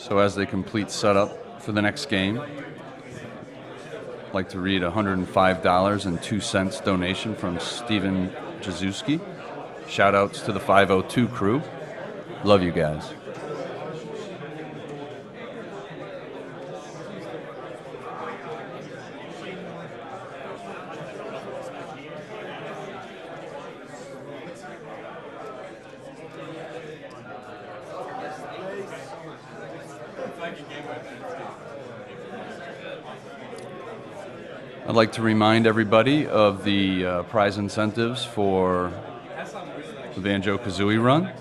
So as they complete setup for the next game, I'd like to read $105.02 donation from Steven Jazewski. Shout outs to the 502 crew. Love you guys. I'd like to remind everybody of the prize incentives for the BanjoKazooie run.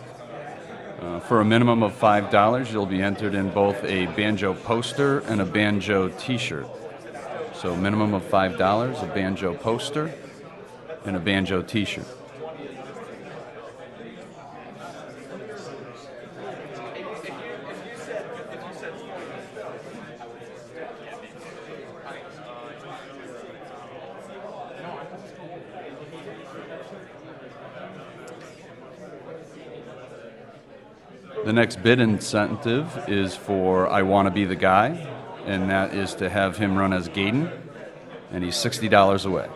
For a minimum of $5, you'll be entered in both a banjo poster and a banjo t-shirt. So minimum of $5, a banjo poster, and a banjo t-shirt. The next bid incentive is for I Want to Be the Guy, and that is to have him run as Gaydon, and he's $60 away.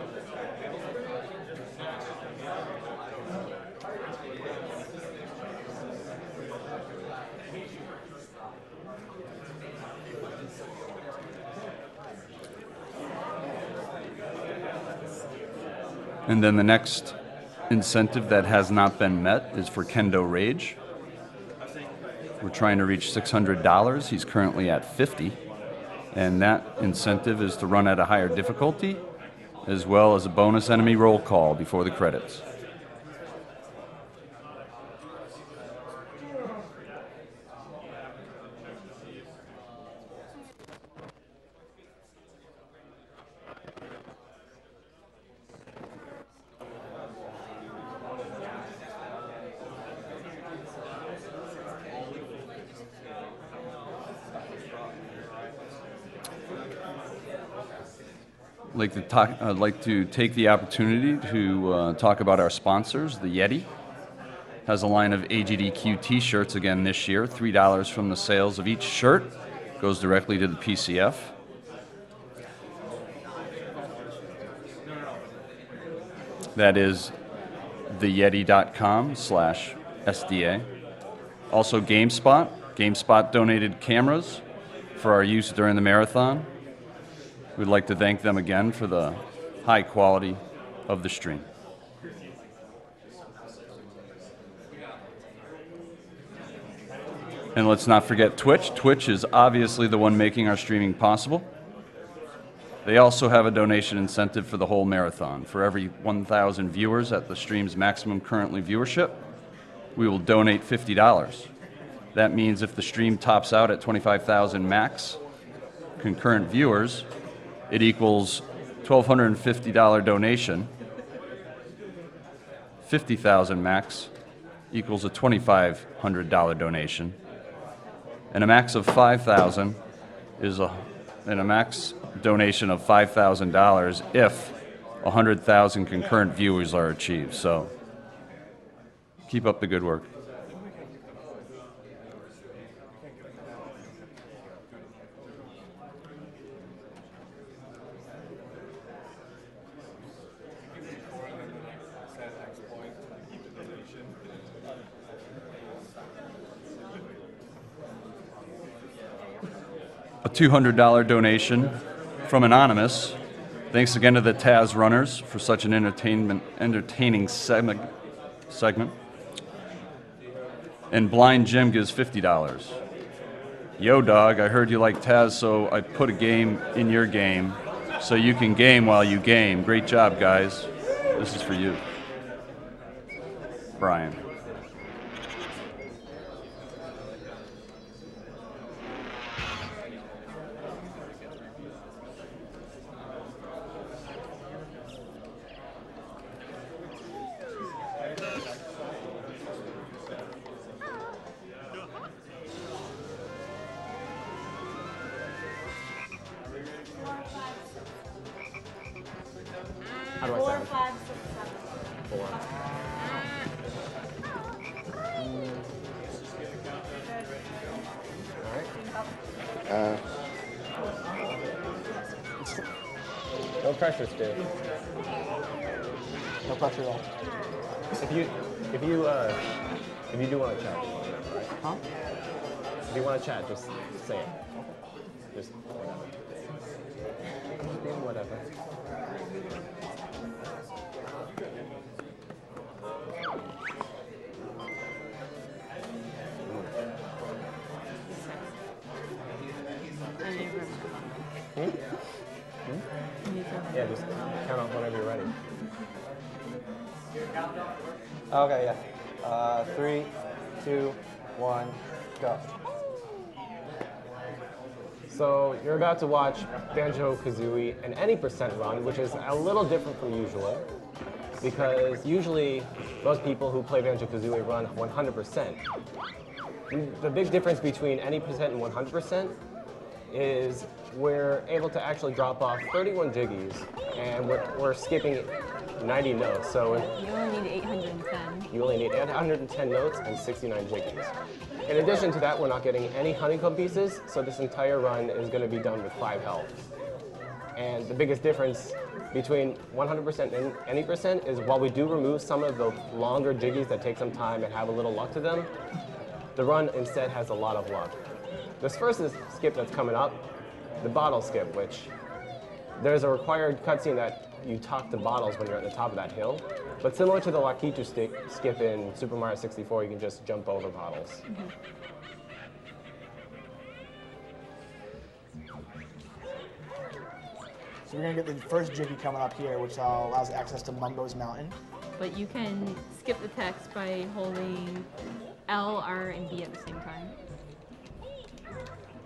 And then the next incentive that has not been met is for Kendo Rage. We're trying to reach $600. He's currently at $50. And that incentive is to run at a higher difficulty, as well as a bonus enemy roll call before the credits. I'd like to take the opportunity to talk about our sponsors. The Yeti has a line of AGDQ t-shirts again this year. $3 from the sales of each shirt goes directly to the PCF. That is theyeti.com/SDA. Also GameSpot. GameSpot donated cameras for our use during the marathon. We'd like to thank them again for the high quality of the stream. And let's not forget Twitch. Twitch is obviously the one making our streaming possible. They also have a donation incentive for the whole marathon. For every 1,000 viewers at the stream's maximum currently viewership, we will donate $50. That means if the stream tops out at 25,000 max concurrent viewers, it equals $1,250 donation. 50,000 max equals a $2,500 donation. And a max of 5,000 is a max donation of $5,000 if 100,000 concurrent viewers are achieved. So keep up the good work. A $200 donation from Anonymous. Thanks again to the Taz Runners for such an entertaining segment. And Blind Jim gives $50. Yo, dog, I heard you like Taz, so I put a game in your game so you can game while you game. Great job, guys. This is for you. Brian. How do I 4, sound? 5, 6, 7. 4. Alright. pressure, Stu. No pressure at all. If you do want to chat, right? Huh? If you want to chat, just say it. Just whatever. Whatever. Yeah, just count off whenever you're ready. Okay, yeah. 3, 2, 1, go. So you're about to watch BanjoKazooie an any percent run, which is a little different from usual, because usually most people who play BanjoKazooie run 100%. The big difference between any percent and 100% is we're able to actually drop off 31 jiggies, and we're skipping 90 notes. So You only need 810. you only need 810 notes and 69 jiggies. In addition to that, we're not getting any honeycomb pieces, so this entire run is going to be done with 5 health. And the biggest difference between 100% and any percent is while we do remove some of the longer jiggies that take some time and have a little luck to them, the run instead has a lot of luck. This first skip that's coming up, the bottle skip, which there's a required cutscene that you talk to bottles when you're at the top of that hill. But similar to the Lakitu skip in Super Mario 64, you can just jump over bottles. So we're gonna get the first jiggy coming up here, which allows access to Mumbo's Mountain. But you can skip the text by holding L, R, and B at the same time.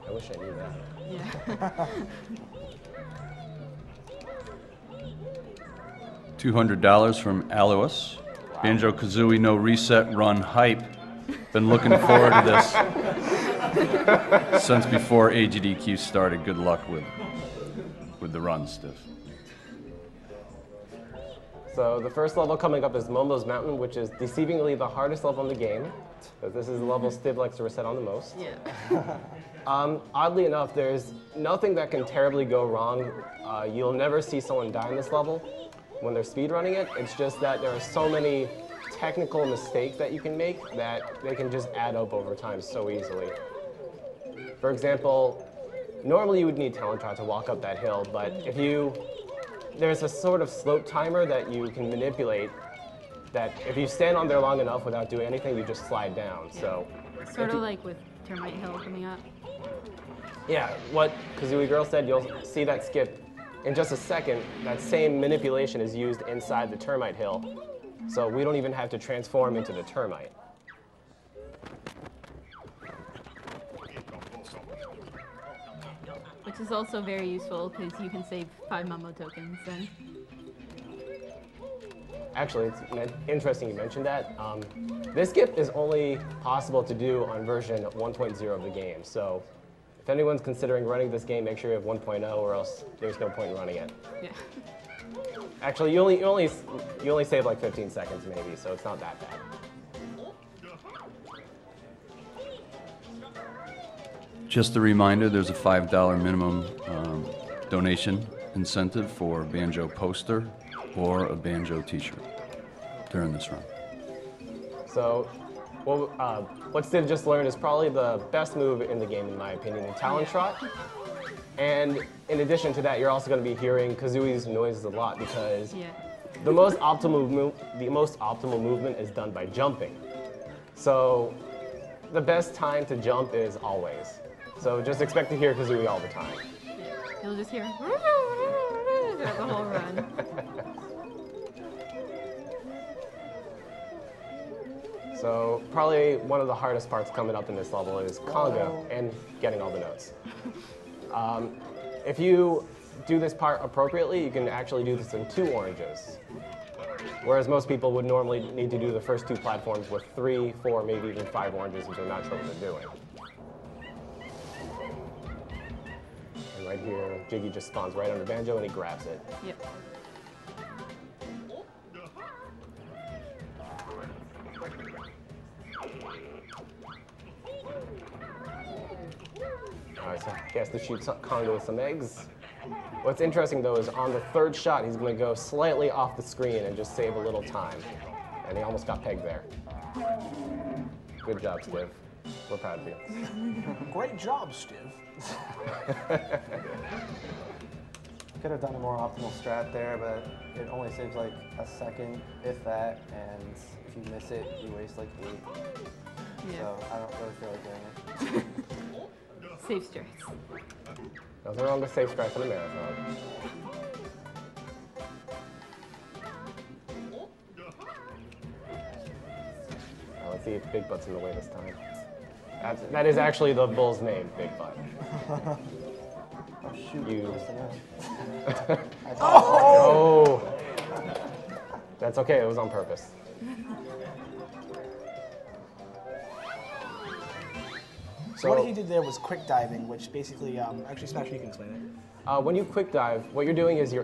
I wish I knew that. Yeah. $200 from Alois. BanjoKazooie No Reset Run Hype. Been looking forward to this since before AGDQ started. Good luck with the run, Stiff. So the first level coming up is Mumbo's Mountain, which is deceivingly the hardest level in the game. But this is the level Stiv likes to reset on the most. Yeah. Oddly enough, there's nothing that can terribly go wrong. You'll never see someone die in this level when they're speedrunning it. It's just that there are so many technical mistakes that you can make that they can just add up over time so easily. For example, normally you would need Talon Trot to walk up that hill, but there's a sort of slope timer that you can manipulate that if you stand on there long enough without doing anything, you just slide down. So, Sort of like with Termite Hill coming up. yeah, what Kazooie Girl said, you'll see that skip in just a second. That same manipulation is used inside the Termite Hill, so we don't even have to transform into the termite. Which is also very useful because you can save 5 Mumbo tokens then. Actually, it's interesting you mentioned that. This skip is only possible to do on version 1.0 of the game, so if anyone's considering running this game, make sure you have 1.0 or else there's no point in running it. Yeah. Actually, you only save like 15 seconds maybe, so it's not that bad. Just a reminder, there's a $5 minimum donation incentive for Banjo poster or a Banjo t-shirt during this run. So, what Stiv just learned is probably the best move in the game, in my opinion, the Talon Trot. And in addition to that, you're also going to be hearing Kazooie's noises a lot because the most optimal movement is done by jumping. So, the best time to jump is always. So just expect to hear Kazooie all the time. Yeah. You'll just hear throughout the whole run. So probably one of the hardest parts coming up in this level is conga and getting all the notes. If you do this part appropriately, you can actually do this in 2 oranges. Whereas most people would normally need to do the first 2 platforms with 3, 4, maybe even 5 oranges if they're not sure what they're doing. And right here, Jiggy just spawns right under Banjo and he grabs it. Yep. Alright, so he has to shoot Conga with some eggs. What's interesting though is on the third shot, he's going to go slightly off the screen and just save a little time. And he almost got pegged there. Good job, Stiv. We're proud of you. Great job, Stiv. Could have done a more optimal strat there, but it only saves like a second, if that, and if you miss it, you waste like 8. Yeah. So I don't really feel like doing it. Safe strats. Nothing wrong with safe strikes in a marathon. Now let's see if Big Butt's in the way this time. That is actually the bull's name, Big Butt. Oh shoot, You- close enough. Oh! That's okay, it was on purpose. So what he did there was quick diving, which basically, actually, Smash, you can explain it. When you quick dive, what you're doing is you're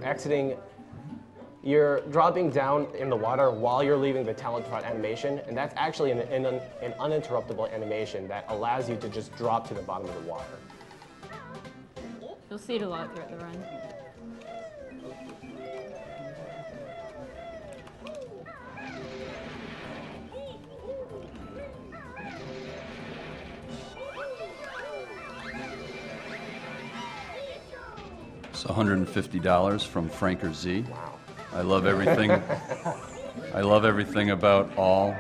dropping down in the water while you're leaving the talent trot animation, and that's actually an uninterruptible animation that allows you to just drop to the bottom of the water. You'll see it a lot throughout the run. It's $150 from Franker Z. I love everything. I love everything about all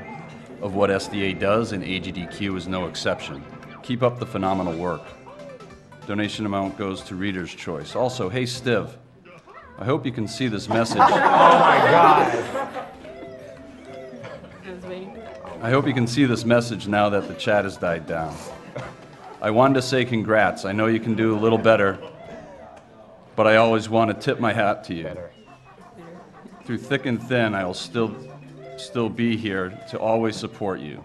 of what SDA does, and AGDQ is no exception. Keep up the phenomenal work. Donation amount goes to Reader's Choice. Also, hey Stiv, I hope you can see this message. I was waiting for that. I hope you can see this message now that the chat has died down. I wanted to say congrats. I know you can do a little better, but I always want to tip my hat to you. Better. Through thick and thin, I will still be here to always support you.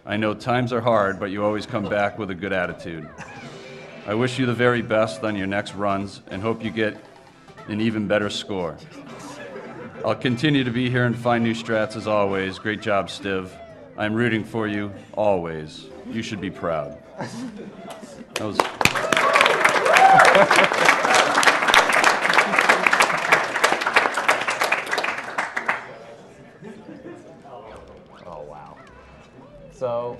I know times are hard, but you always come back with a good attitude. I wish you the very best on your next runs and hope you get an even better score. I'll continue to be here and find new strats as always. Great job, Stiv. I'm rooting for you always. You should be proud. That was... Oh, wow. So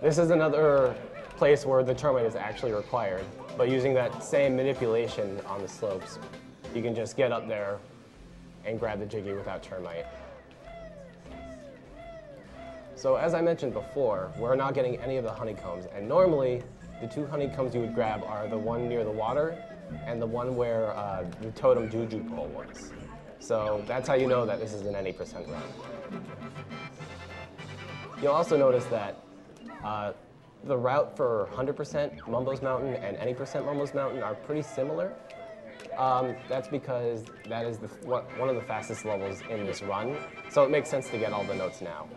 this is another place where the termite is actually required, but using that same manipulation on the slopes, you can just get up there and grab the jiggy without termite. So as I mentioned before, we're not getting any of the honeycombs, and normally the 2 honeycombs you would grab are the one near the water and the one where the totem juju pole was. So that's how you know that this is an any percent run. You'll also notice that the route for 100% Mumbo's Mountain and any percent Mumbo's Mountain are pretty similar. That's because that is one of the fastest levels in this run, so it makes sense to get all the notes now.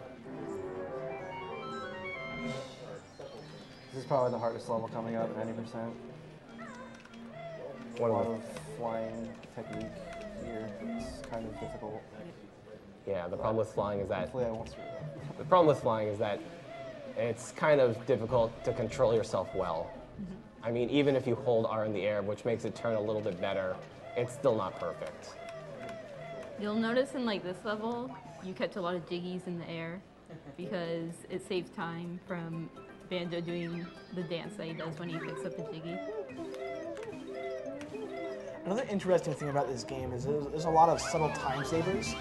This is probably the hardest level coming up, 90%. A One lot of of flying technique here. It's kind of difficult. Yeah, the problem with flying is that Hopefully I won't screw it up. the problem with flying is that it's kind of difficult to control yourself well. I mean, even if you hold R in the air, which makes it turn a little bit better, it's still not perfect. You'll notice in like this level, you catch a lot of jiggies in the air because it saves time from Banjo doing the dance that he does when he picks up the jiggy. Another interesting thing about this game is there's a lot of subtle time savers.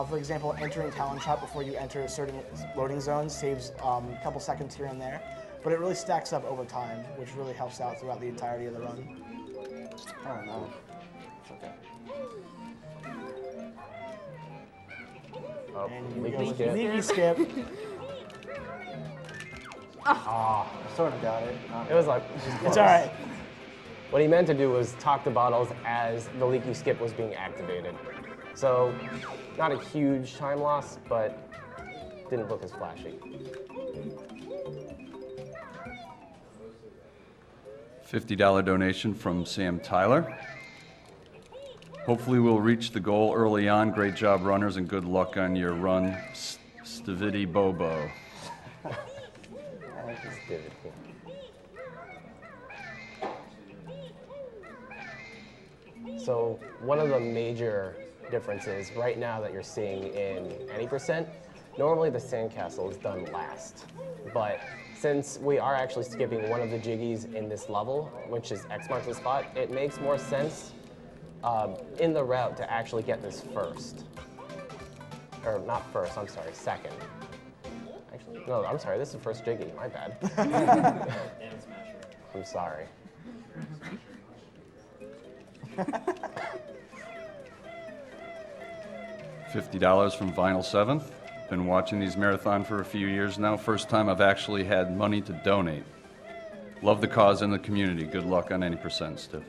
For example, entering talent trap before you enter certain loading zones saves a couple seconds here and there, but it really stacks up over time, which really helps out throughout the entirety of the run. I don't know. It's okay. Oh, And you leaky go with skip. leaky skip. I sort of got it. It was like, It's all right. what he meant to do was talk to bottles as the leaky skip was being activated. So, not a huge time loss, but didn't look as flashy. $50 donation from Sam Tyler. Hopefully we'll reach the goal early on. Great job, runners, and good luck on your run, StivityBobo. I like this divot here. So one of the major differences right now that you're seeing in any percent, normally the sandcastle is done last. But since we are actually skipping one of the jiggies in this level, which is X marks the spot, it makes more sense in the route to actually get this first. Or not first, I'm sorry, second. Actually, no, I'm sorry, this is the first jiggy, my bad. I'm sorry. $50 from Vinyl 7th. Been watching these marathon for a few years now. First time I've actually had money to donate. Love the cause and the community. Good luck on any percent, Stiv.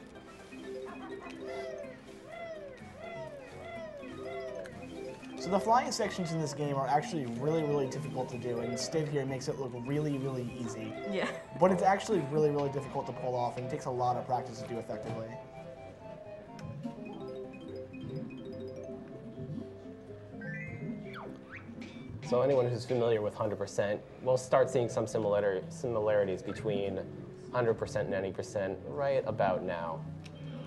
So the flying sections in this game are actually really, really difficult to do, and Stiv here makes it look really, really easy. Yeah. But it's actually really, really difficult to pull off, and it takes a lot of practice to do effectively. So anyone who's familiar with 100%, we'll start seeing some similarities between 100% and any percent right about now,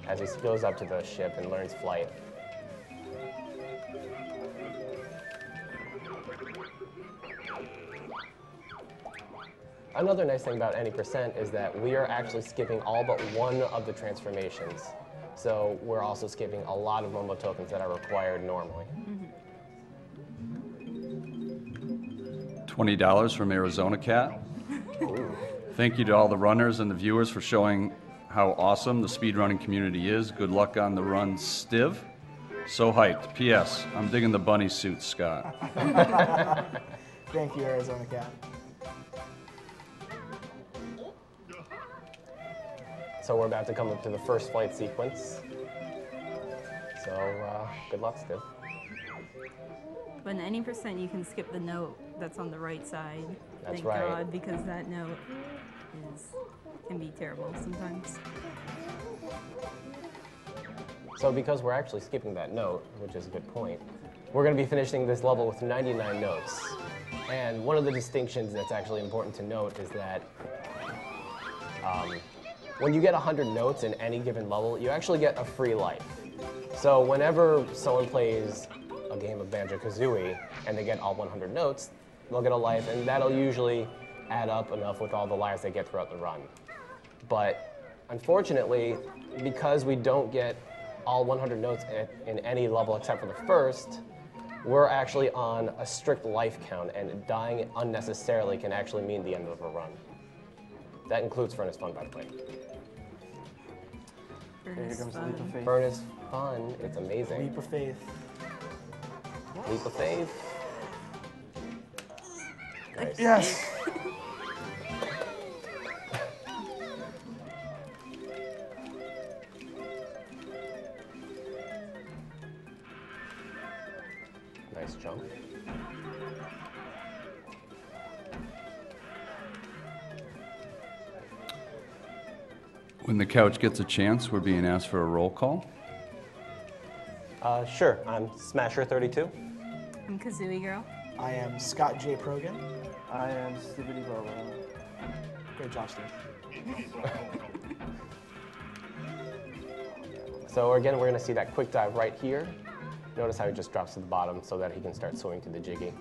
as he goes up to the ship and learns flight. Another nice thing about any percent is that we are actually skipping all but one of the transformations. So we're also skipping a lot of Momo tokens that are required normally. $20 from Arizona Cat. Thank you to all the runners and the viewers for showing how awesome the speedrunning community is. Good luck on the run, Stiv. So hyped. P.S. I'm digging the bunny suit, Scott. Thank you, Arizona Cat. So we're about to come up to the first flight sequence. So good luck, Stiv. But in any percent, you can skip the note that's on the right side. That's Thank right. God, because that note can be terrible sometimes. So because we're actually skipping that note, which is a good point, we're going to be finishing this level with 99 notes. And one of the distinctions that's actually important to note is that when you get 100 notes in any given level, you actually get a free life. So whenever someone plays a game of BanjoKazooie and they get all 100 notes, they'll get a life, and that'll usually add up enough with all the lives they get throughout the run. But unfortunately, because we don't get all 100 notes in any level except for the first, we're actually on a strict life count, and dying unnecessarily can actually mean the end of a run. That includes Furnace Fun, by the way. Here comes the leap of faith. Furnace Fun, it's amazing. Leap of faith. Leap of faith. Nice. Yes! Nice jump. When the couch gets a chance, we're being asked for a roll call. Sure, I'm Smasher32. I'm Kazooie Girl. I am Scott J. Progan. I am StivityBobo. Great job, Steve. So again, we're going to see that quick dive right here. Notice how he just drops to the bottom so that he can start swimming to the jiggy.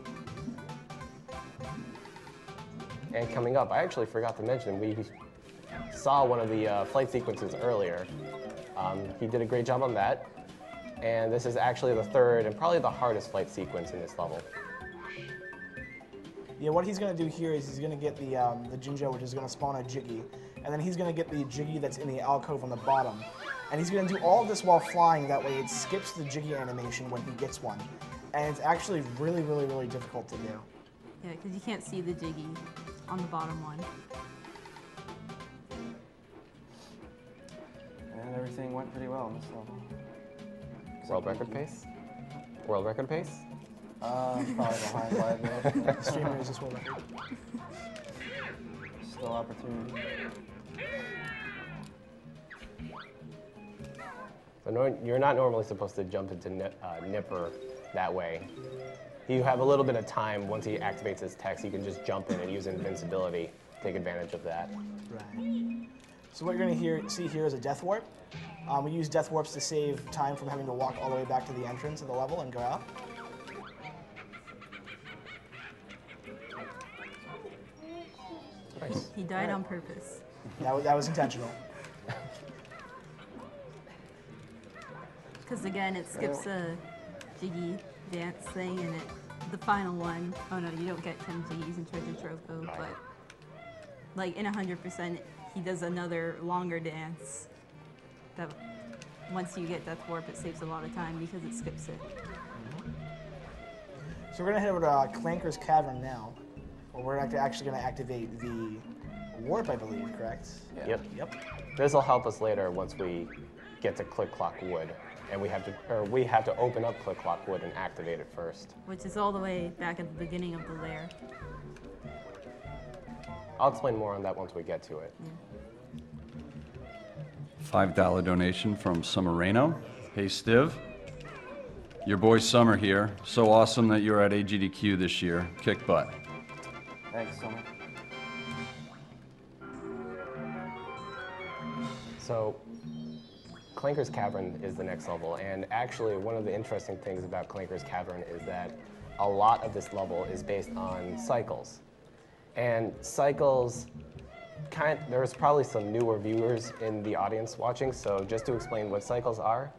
And coming up, I actually forgot to mention, we saw one of the flight sequences earlier. He did a great job on that. And this is actually the third and probably the hardest flight sequence in this level. Yeah, what he's going to do here is he's going to get the Jinjo, which is going to spawn a Jiggy, and then he's going to get the Jiggy that's in the alcove on the bottom. And he's going to do all of this while flying, that way it skips the Jiggy animation when he gets one. And it's actually really, really, really difficult to do. Yeah, because you can't see the jiggy on the bottom one. And everything went pretty well in this level. World record pace? World record pace? Probably behind live though. The streamer is this one. Still opportunity. So you're not normally supposed to jump into Nipper that way. You have a little bit of time. Once he activates his text, you can just jump in and use invincibility, take advantage of that. Right. So what you're going to see here is a death warp. We use death warps to save time from having to walk all the way back to the entrance of the level and go out. Nice. He died on purpose. That was intentional. Because again, it skips a jiggy dance thing, and the final one, oh no, you don't get 10 jiggies in Treasure Trove, but like in 100%, he does another longer dance that once you get Death Warp, it saves a lot of time because it skips it. So we're going to head over to Clanker's Cavern now, where we're actually going to activate the warp, I believe, correct? Yep. Yep. This will help us later once we get to Click Clock Wood, and we have to open up Click Clock Wood and activate it first. Which is all the way back at the beginning of the lair. I'll explain more on that once we get to it. $5 donation from Summerano. Hey, Stiv. Your boy Summer here. So awesome that you're at AGDQ this year. Kick butt. Thanks, Summer. So, Clanker's Cavern is the next level, and actually one of the interesting things about Clanker's Cavern is that a lot of this level is based on cycles. And cycles, there's probably some newer viewers in the audience watching, so just to explain what cycles are,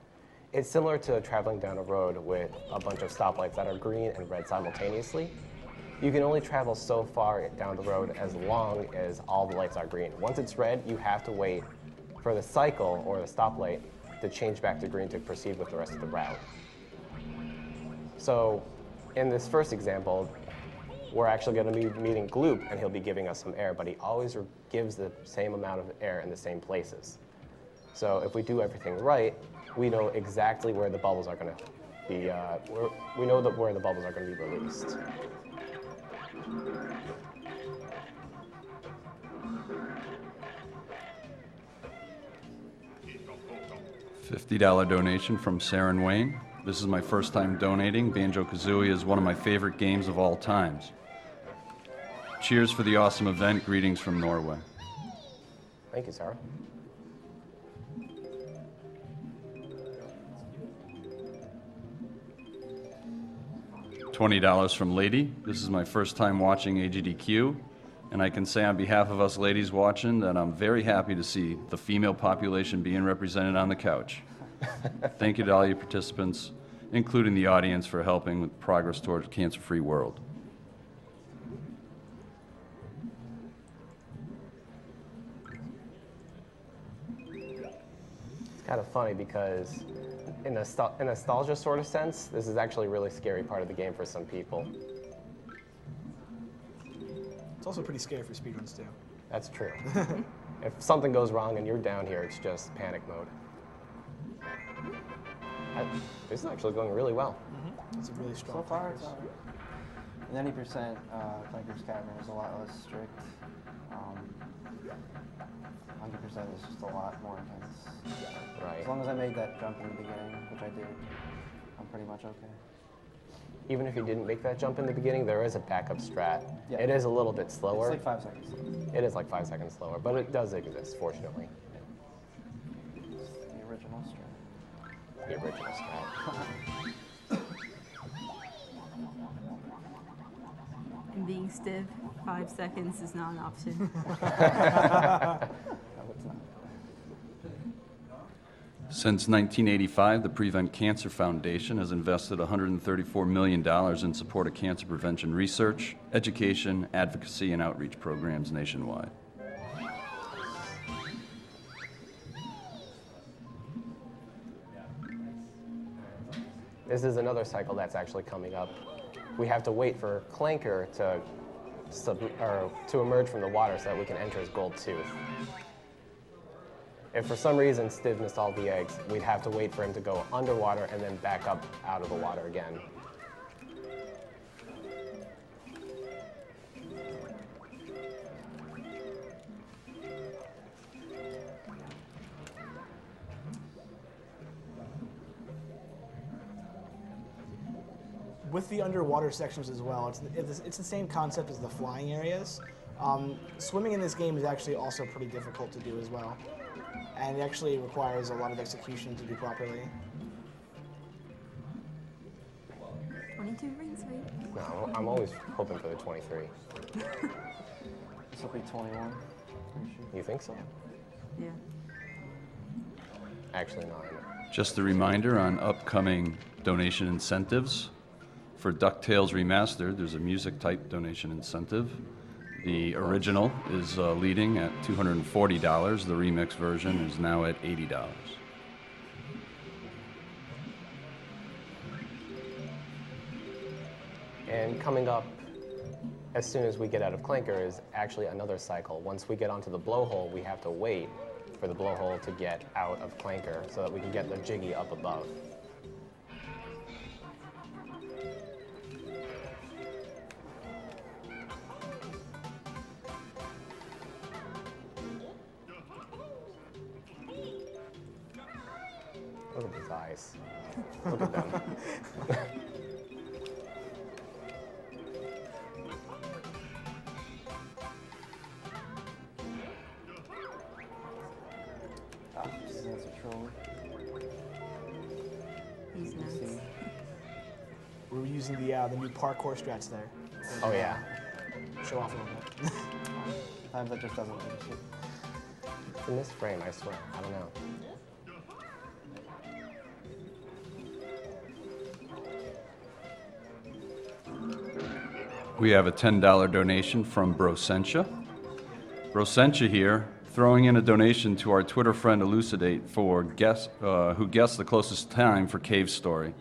it's similar to traveling down a road with a bunch of stoplights that are green and red simultaneously. You can only travel so far down the road as long as all the lights are green. Once it's red, you have to wait for the cycle or the stoplight to change back to green to proceed with the rest of the route. So in this first example, we're actually going to be meeting Gloop, and he'll be giving us some air, but he always gives the same amount of air in the same places. So if we do everything right, we know exactly where the bubbles are going to be, we know where the bubbles are going to be released. $50 donation from Saren Wayne. This is my first time donating. BanjoKazooie is one of my favorite games of all times. Cheers for the awesome event. Greetings from Norway. Thank you, Sarah. $20 from Lady. This is my first time watching AGDQ, and I can say on behalf of us ladies watching that I'm very happy to see the female population being represented on the couch. Thank you to all you participants, including the audience, for helping with progress towards a cancer-free world. It's kind of funny because in a nostalgia sort of sense, this is actually a really scary part of the game for some people. It's also pretty scary for speedruns, too. That's true. If something goes wrong and you're down here, it's just panic mode. This is actually going really well. It's a really strong So far, focus. it's all right. And 90% Clanker's Cavern is a lot less strict. 100% is just a lot more intense. Right. As long as I made that jump in the beginning, which I did, I'm pretty much okay. Even if you didn't make that jump in the beginning, there is a backup strat. Yeah. It is a little bit slower. It's like 5 seconds. It is like 5 seconds slower, but it does exist, fortunately. It's the original strat. The original strat. And being stiff, 5 seconds is not an option. No, it's not. Since 1985, the Prevent Cancer Foundation has invested $134 million in support of cancer prevention research, education, advocacy, and outreach programs nationwide. This is another cycle that's actually coming up. We have to wait for Clanker to emerge from the water so that we can enter his gold tooth. If for some reason Stiv missed all the eggs, we'd have to wait for him to go underwater and then back up out of the water again. With the underwater sections as well, it's the same concept as the flying areas, Swimming in this game is actually also pretty difficult to do as well, and it actually requires a lot of execution to do properly. 22 rings, right? No, I'm always hoping for the 23. This will be 21. Pretty sure. You think so? Yeah. Actually, no. Just a reminder on upcoming donation incentives. For DuckTales Remastered, there's a music-type donation incentive. The original is leading at $240. The remix version is now at $80. And coming up as soon as we get out of Clanker is actually another cycle. Once we get onto the blowhole, we have to wait for the blowhole to get out of Clanker so that we can get the Jiggy up above. Look at his eyes. Look at them. This is a troll. He's nuts. See. We're using the new parkour strats there. Oh yeah. Show off a little bit. Sometimes that just doesn't finish it. In this frame, I swear. I don't know. We have a $10 donation from Brosentia. Brosentia here, throwing in a donation to our Twitter friend Elucidate for who guessed the closest time for Cave Story.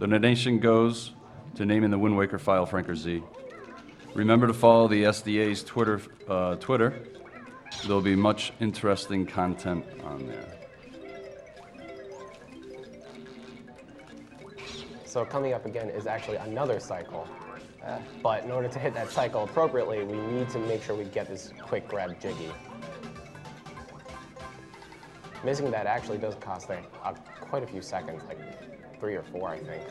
The donation goes to naming the Wind Waker file Franker Z. Remember to follow the SDA's Twitter. There'll be much interesting content on there. So coming up again is actually another cycle. But in order to hit that cycle appropriately, we need to make sure we get this quick grab Jiggy. Missing that actually does cost quite a few seconds, like 3 or 4, I think.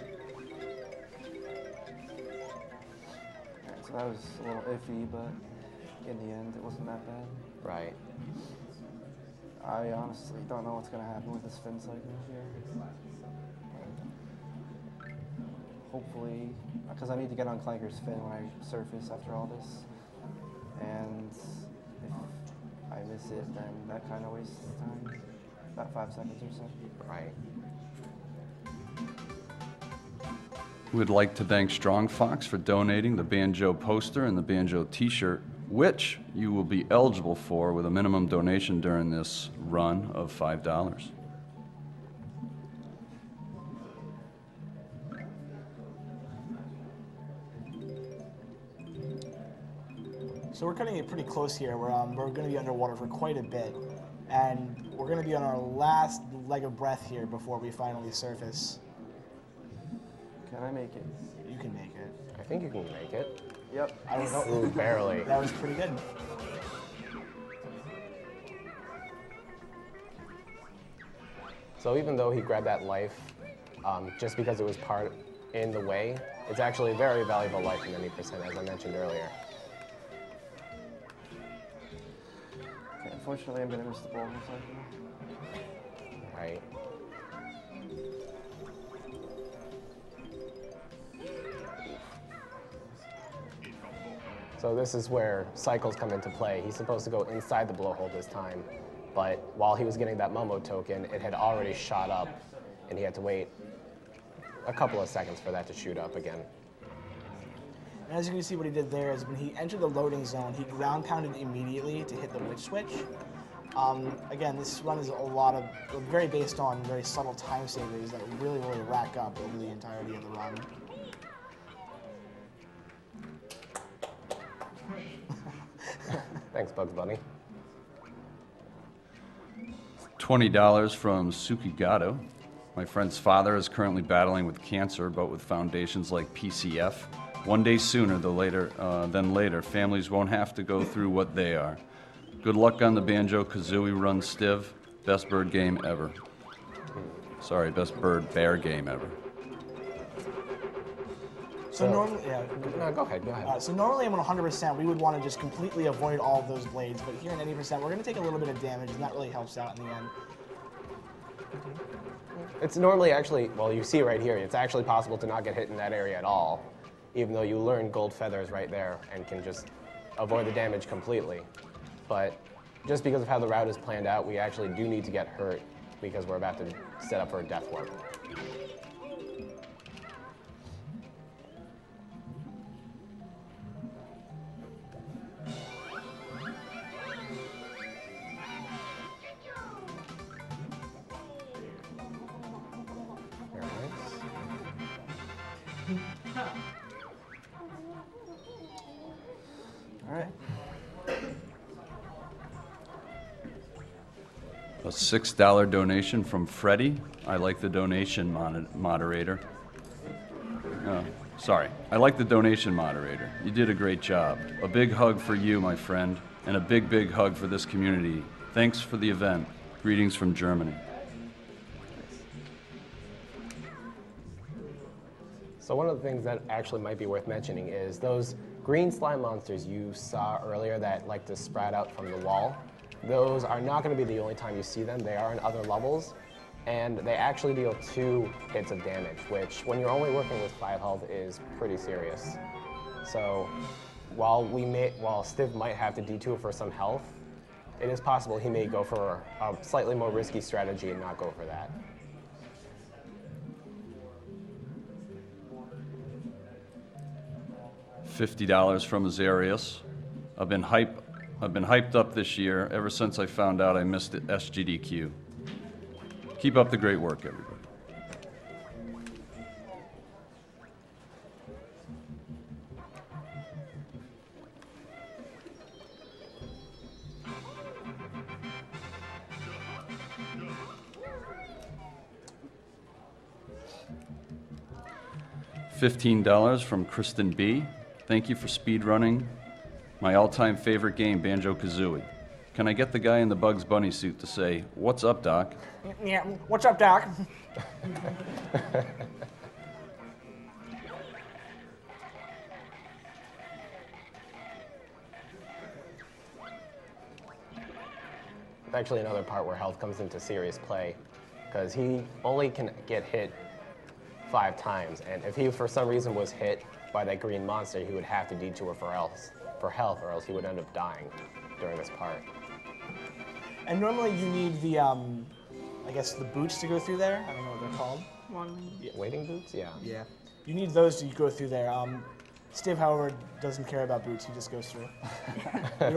Alright, so that was a little iffy, but in the end, it wasn't that bad. Right. I honestly don't know what's going to happen with this fin cycle here. Hopefully, because I need to get on Clanker's fin when I surface after all this. And if I miss it, then that kind of wastes time. About 5 seconds or so. Right. We'd like to thank Strong Fox for donating the Banjo poster and the Banjo t-shirt, which you will be eligible for with a minimum donation during this run of $5. So we're cutting it pretty close here. We're going to be underwater for quite a bit, and we're going to be on our last leg of breath here before we finally surface. Can I make it? You can make it. I think you can make it. Yep. I don't know. Ooh, barely. That was pretty good. So even though he grabbed that life, just because it was part in the way, it's actually a very valuable life in 90%, as I mentioned earlier. Okay, unfortunately, I'm going to miss the ball cycle. Right. So this is where cycles come into play. He's supposed to go inside the blowhole this time, but while he was getting that Momo token, it had already shot up, and he had to wait a couple of seconds for that to shoot up again. And as you can see, what he did there is when he entered the loading zone, he ground pounded immediately to hit the witch switch. Again, this run is very based on very subtle time savers that really, really rack up over the entirety of the run. Thanks, Bugs Bunny. $20 from Sukigato. My friend's father is currently battling with cancer, but with foundations like PCF, one day sooner than later, families won't have to go through what they are. Good luck on the BanjoKazooie run, Stiv. Best bird game ever. Sorry, best bird bear game ever. So normally, yeah. No, go ahead. So normally I'm on 100%, we would want to just completely avoid all of those blades, but here at 80%, we're going to take a little bit of damage, and that really helps out in the end. It's normally actually, well, you see right here, it's actually possible to not get hit in that area at all, even though you learn gold feathers right there and can just avoid the damage completely. But just because of how the route is planned out, we actually do need to get hurt because we're about to set up for a death warp. All right. A $6 donation from Freddie. I like the donation moderator. Sorry, I like the donation moderator. You did a great job. A big hug for you, my friend, and a big, big hug for this community. Thanks for the event. Greetings from Germany. So one of the things that actually might be worth mentioning is those green slime monsters you saw earlier that like to sprout out from the wall. Those are not going to be the only time you see them. They are in other levels, and they actually deal 2 hits of damage, which when you're only working with 5 health is pretty serious. So while Stiv might have to detour for some health, it is possible he may go for a slightly more risky strategy and not go for that. $50 from Azarius. I've been hyped up this year ever since I found out I missed the SGDQ. Keep up the great work, everybody. $15 from Kristen B. Thank you for speedrunning my all-time favorite game, BanjoKazooie. Can I get the guy in the Bugs Bunny suit to say, "What's up, Doc?" Yeah, what's up, Doc? It's actually another part where health comes into serious play, because he only can get hit 5 times, and if he for some reason was hit by that green monster, he would have to detour for health, or else he would end up dying during this part. And normally you need the, I guess the boots to go through there. I don't know what they're called. Waiting boots? Yeah. Yeah. You need those to go through there. Stiv, however, doesn't care about boots. He just goes through.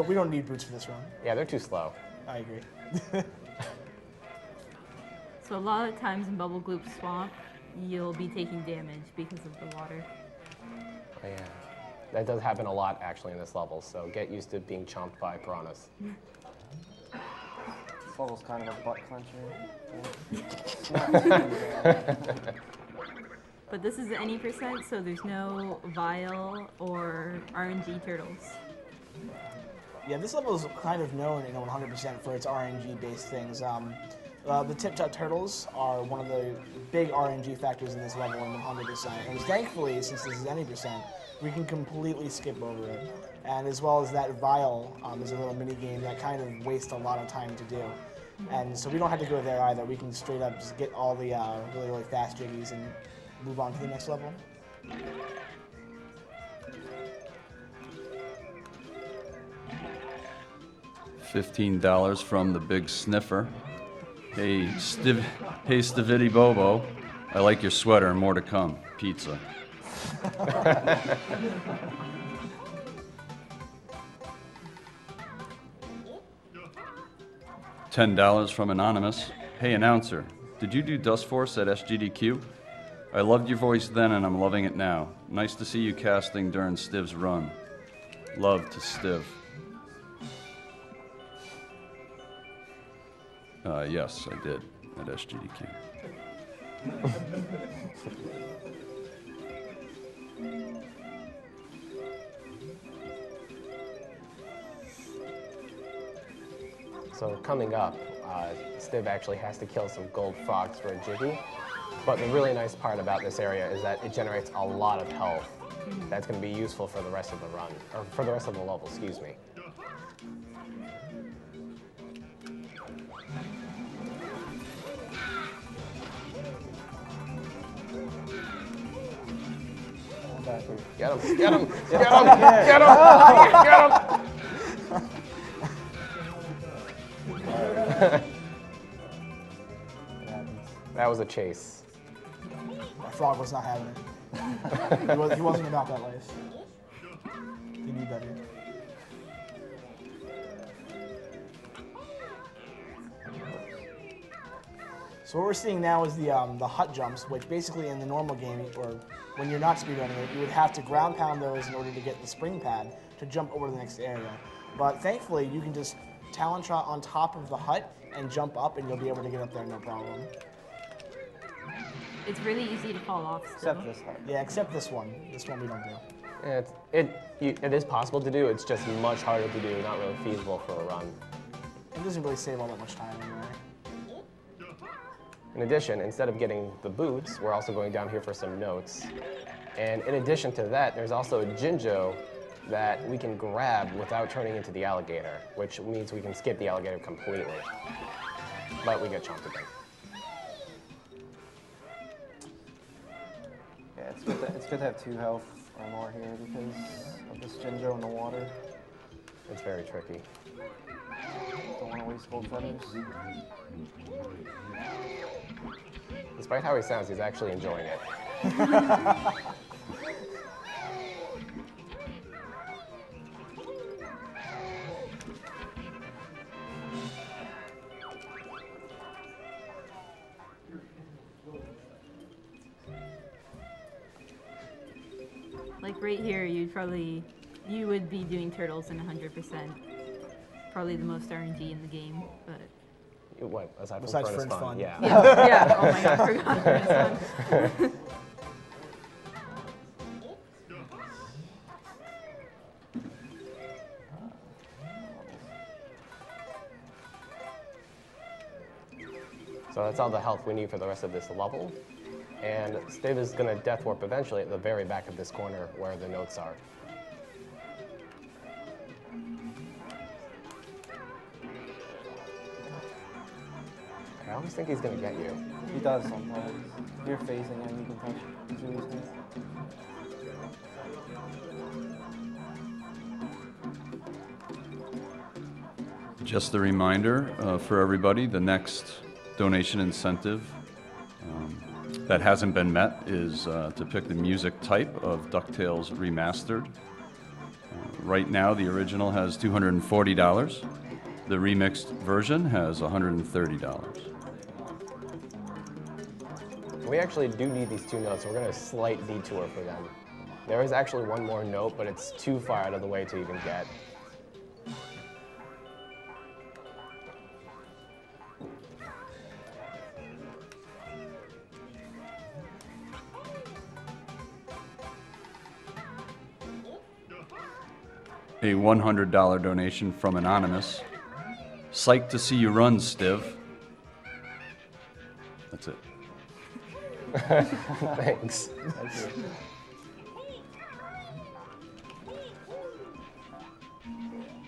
we don't need boots for this run. Yeah, they're too slow. I agree. So a lot of times in Bubble Gloop Swamp, you'll be taking damage because of the water. Oh, yeah. That does happen a lot, actually, in this level, so get used to being chomped by piranhas. This level's kind of a butt clencher. But this is any percent, so there's no vial or RNG turtles. Yeah, this level is kind of known, 100% for its RNG-based things. The tip-top turtles are one of the big RNG factors in this level, in 100%. And thankfully, since this is any percent, we can completely skip over it. And as well as that vial is a little mini game that kind of wastes a lot of time to do. And so we don't have to go there either. We can straight up just get all the really, really fast jiggies and move on to the next level. $15 from the Big Sniffer. Hey, StivityBobo. I like your sweater. More to come. Pizza. $10 from Anonymous. Hey, announcer. Did you do Dust Force at SGDQ? I loved your voice then, and I'm loving it now. Nice to see you casting during Stiv's run. Love to Stiv. Yes, I did at SGDQ. So coming up, Stiv actually has to kill some gold frogs for a jiggy. But the really nice part about this area is that it generates a lot of health. that's going to be useful for the rest of the run, or for the rest of the level, excuse me. Back here. Get him, get him, get him, get him, get him! That was a chase. That frog was not having it. He wasn't about that life. He knew better. So what we're seeing now is the hut jumps, which basically in the normal game, or when you're not speedrunning it, you would have to ground pound those in order to get the spring pad to jump over the next area. But thankfully, you can just talon trot on top of the hut and jump up, and you'll be able to get up there no problem. It's really easy to fall off still. Except this hut. Yeah, except this one. This one we don't do. It is possible to do, it's just much harder to do, not really feasible for a run. It doesn't really save all that much time anyway. In addition, instead of getting the boots, we're also going down here for some notes. And in addition to that, there's also a Jinjo that we can grab without turning into the alligator, which means we can skip the alligator completely. But we get chomped again. Yeah, it's good to have 2 health or more here because of this Jinjo in the water. It's very tricky. Don't want to waste gold feathers. Despite how he sounds, he's actually enjoying it. Like right here, you would be doing turtles in 100%. Probably the most RNG in the game, but. What, aside from Besides Furnace Furnace Fun. Yeah. Yeah, oh my god, I forgot Furnace Fun. So that's all the health we need for the rest of this level. And Stiv is going to death warp eventually at the very back of this corner where the notes are. I always think he's going to get you. He does sometimes. If you're facing him, you can touch Kazooie's head. Just a reminder for everybody, the next donation incentive that hasn't been met is to pick the music type of DuckTales Remastered. Right now, the original has $240. The remixed version has $130. We actually do need these 2 notes. We're going to slight detour for them. There is actually one more note, but it's too far out of the way to even get. A $100 donation from Anonymous. Psyched to see you run, Stiv. That's it. Thanks. Thank you.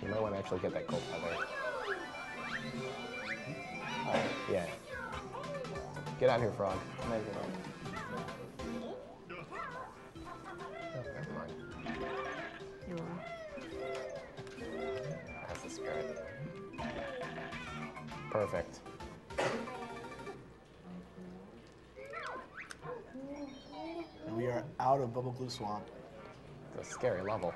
You might want to actually get that gold feather. Alright, Yeah. Get out here, frog. make it up. Oh, never mind. You will. That's the spirit. Perfect. And we are out of Bubble Glue Swamp. It's a scary level.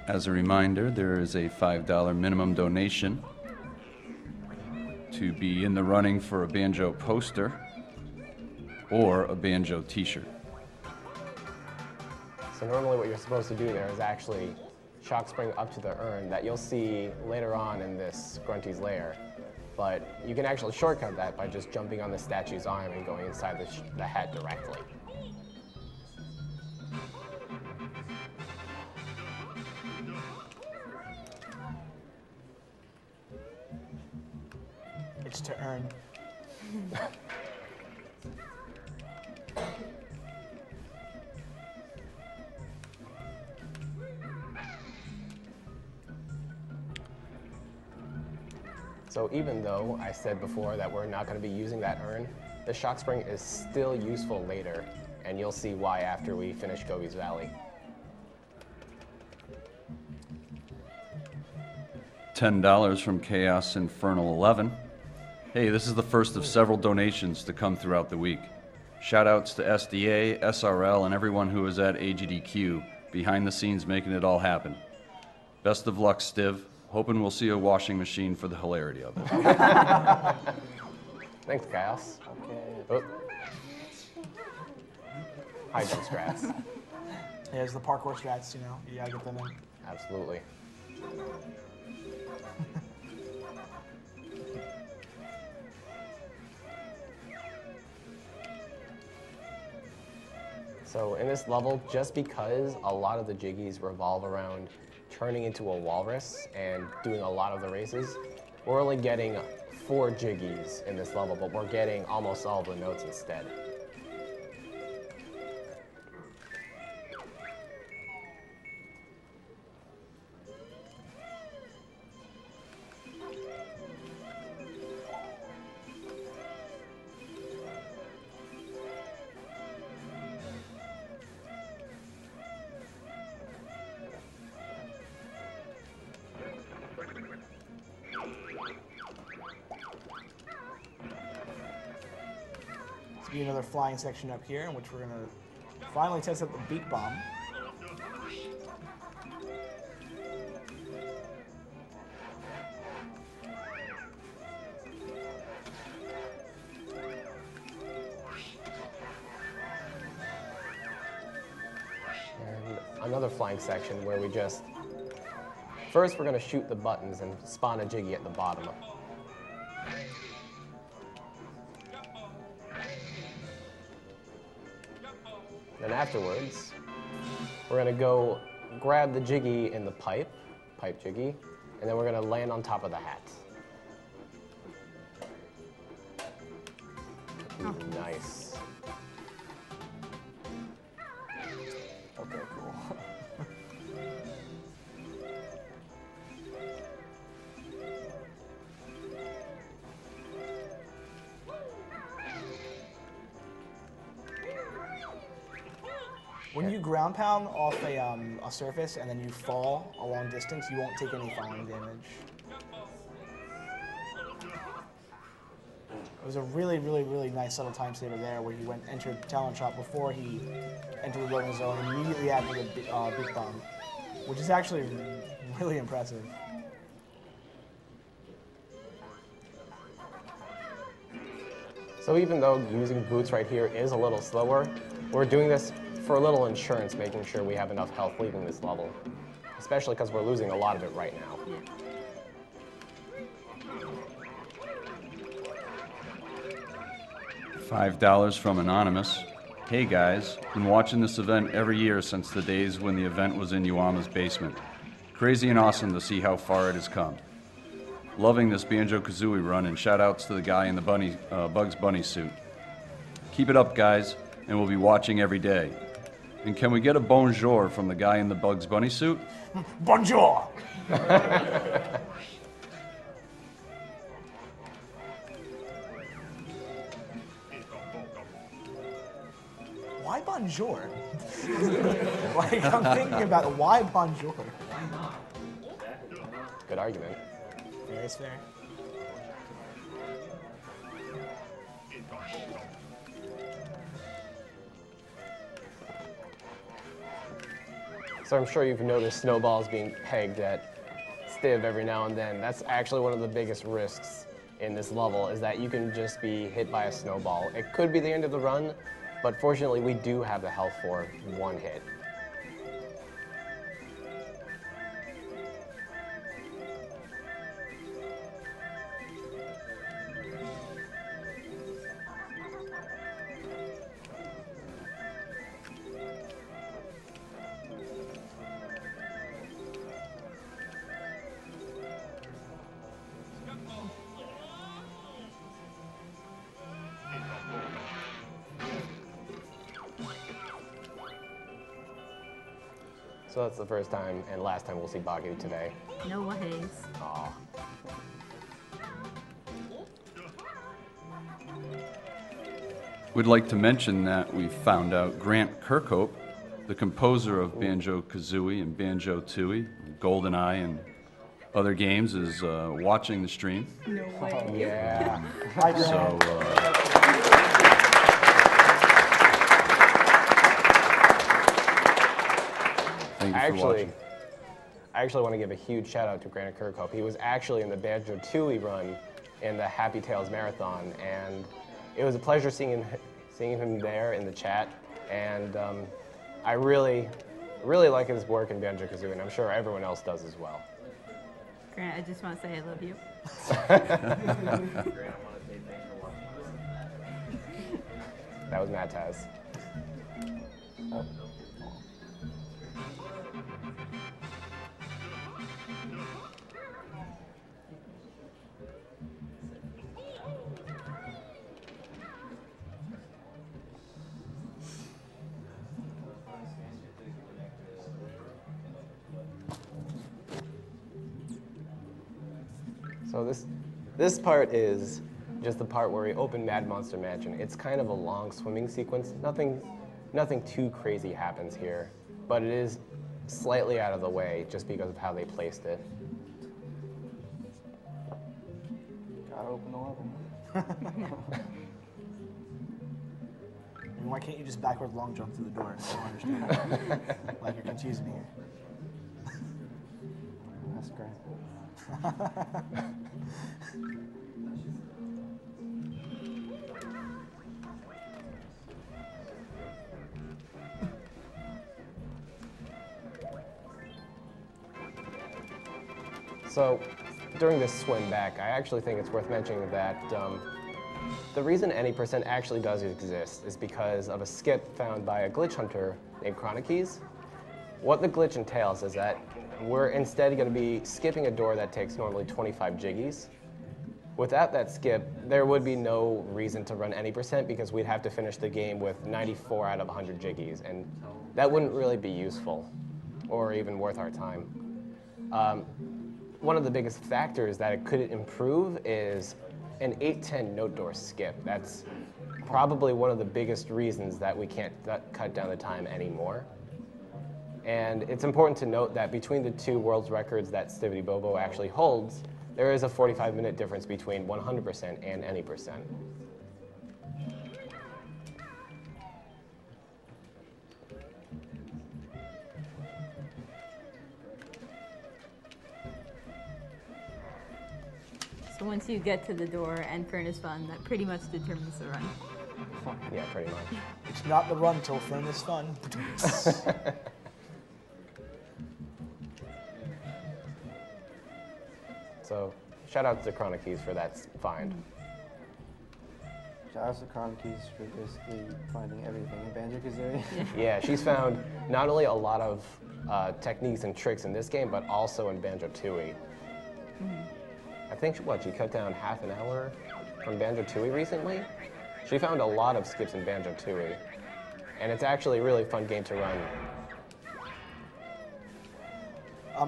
As a reminder, there is a $5 minimum donation to be in the running for a Banjo poster or a Banjo t-shirt. So normally what you're supposed to do there is actually shock spring up to the urn that you'll see later on in this Grunty's lair. But you can actually shortcut that by just jumping on the statue's arm and going inside the hat directly. takes to earn. So even though I said before that we're not going to be using that urn, the shock spring is still useful later, and you'll see why after we finish Gobi's Valley. $10 from Chaos Infernal 11. Hey, this is the first of several donations to come throughout the week. Shoutouts to SDA, SRL, and everyone who was at AGDQ, behind the scenes making it all happen. Best of luck, Stiv. Hoping we'll see a washing machine for the hilarity of it. Thanks, Chaos. Okay. Oh. High jump strats. There's the parkour strats, you know, you gotta get them in. Absolutely. So in this level, just because a lot of the jiggies revolve around turning into a walrus and doing a lot of the races, we're only getting 4 jiggies in this level, but we're getting almost all of the notes instead. There's be another flying section up here in which we're gonna finally test out the beak bomb. And another flying section where we just, first we're going to shoot the buttons and spawn a jiggy at the bottom. Then afterwards, we're going to go grab the jiggy in the pipe jiggy, and then we're going to land on top of the hat. Nice. Okay, cool. When you ground pound off a surface and then you fall a long distance, you won't take any falling damage. It was a really, really, really nice subtle time saver there where he entered talent shot before he entered the loading zone and immediately activated Big Bomb, which is actually really impressive. So even though using boots right here is a little slower, we're doing this for a little insurance, making sure we have enough health leaving this level, especially because we're losing a lot of it right now. $5 from Anonymous. Hey guys, been watching this event every year since the days when the event was in Yuama's basement. Crazy and awesome to see how far it has come. Loving this BanjoKazooie run, and shout outs to the guy in the Bugs Bunny suit. Keep it up, guys, and we'll be watching every day. And can we get a bonjour from the guy in the Bugs Bunny suit? Bonjour! Why bonjour? Like, I'm thinking about it, why bonjour? Good argument. Fair is fair. So I'm sure you've noticed snowballs being pegged at Stiv every now and then. That's actually one of the biggest risks in this level, is that you can just be hit by a snowball. It could be the end of the run, but fortunately we do have the health for one hit. So that's the first time and last time we'll see Boggy today. No ways. Aw. We'd like to mention that we found out Grant Kirkhope, the composer of BanjoKazooie and BanjoTooie, GoldenEye, and other games, is watching the stream. No way. Yeah. Hi, Grant. So, thank you for watching. I actually want to give a huge shout out to Grant Kirkhope. He was actually in the BanjoTooie run in the Happy Tales Marathon, and it was a pleasure seeing him there in the chat. And I really like his work in BanjoKazooie, and I'm sure everyone else does as well. Grant, I just want to say I love you. That was Matt Taz. So this part is just the part where we open Mad Monster Mansion. It's kind of a long swimming sequence. Nothing too crazy happens here, but it is slightly out of the way just because of how they placed it. Gotta open the level. I mean, why can't you just backward long jump through the door? I don't understand. Like you're confusing me here. That's great. So during this swim back, I actually think it's worth mentioning that the reason any percent actually does exist is because of a skip found by a glitch hunter named Chronokeys. What the glitch entails is that we're instead going to be skipping a door that takes normally 25 jiggies. Without that skip, there would be no reason to run any percent because we'd have to finish the game with 94 out of 100 jiggies, and that wouldn't really be useful or even worth our time. One of the biggest factors that it could improve is an 8-10 note door skip. That's probably one of the biggest reasons that we can't cut down the time anymore. And it's important to note that between the two world's records that StivityBobo actually holds, there is a 45-minute difference between 100% and any percent. So once you get to the door and Furnace Fun, that pretty much determines the run. Yeah, pretty much. It's not the run till Furnace Fun. So shout out to Chronokeys for that find. Shout out to Chronokeys for basically finding everything in BanjoKazooie. Yeah, she's found not only a lot of techniques and tricks in this game, but also in BanjoTooie. I think, she cut down half an hour from BanjoTooie recently? She found a lot of skips in BanjoTooie, and it's actually a really fun game to run.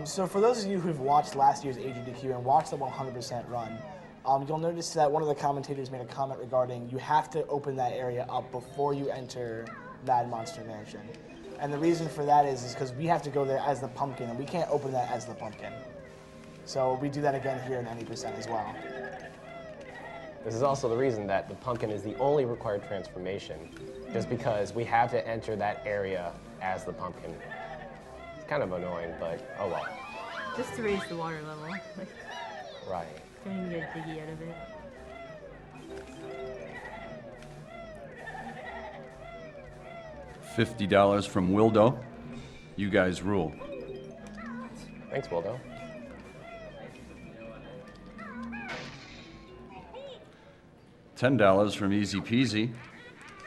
So for those of you who've watched last year's AGDQ and watched the 100% run, you'll notice that one of the commentators made a comment regarding you have to open that area up before you enter Mad Monster Mansion. And the reason for that is because we have to go there as the pumpkin, and we can't open that as the pumpkin. So we do that again here in any percent as well. This is also the reason that the pumpkin is the only required transformation, just because we have to enter that area as the pumpkin. It's kind of annoying, but oh well. Just to raise the water level. Like, Right. don't even get jiggy out of it. $50 from Wildo. You guys rule. Thanks, Wildo. $10 from Easy Peasy.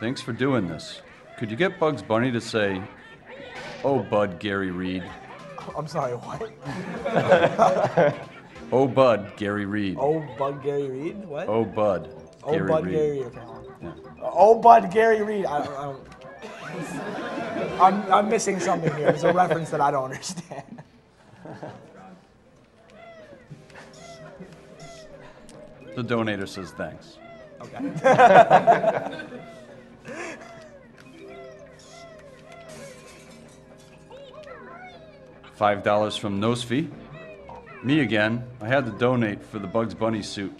Thanks for doing this. Could you get Bugs Bunny to say, "Oh, Bud, Gary Reed"? I'm sorry, what? Oh, Bud, Gary Reed. Oh, Bud Gary Reed? What? Oh, Bud, Gary Bud Reed. Gary Reed. Okay. Yeah. Oh, Bud Gary Reed. I don't. I'm missing something here. There's a reference that I don't understand. The donator says thanks. Okay. $5 from Nosfi. Me again. I had to donate for the Bugs Bunny suit.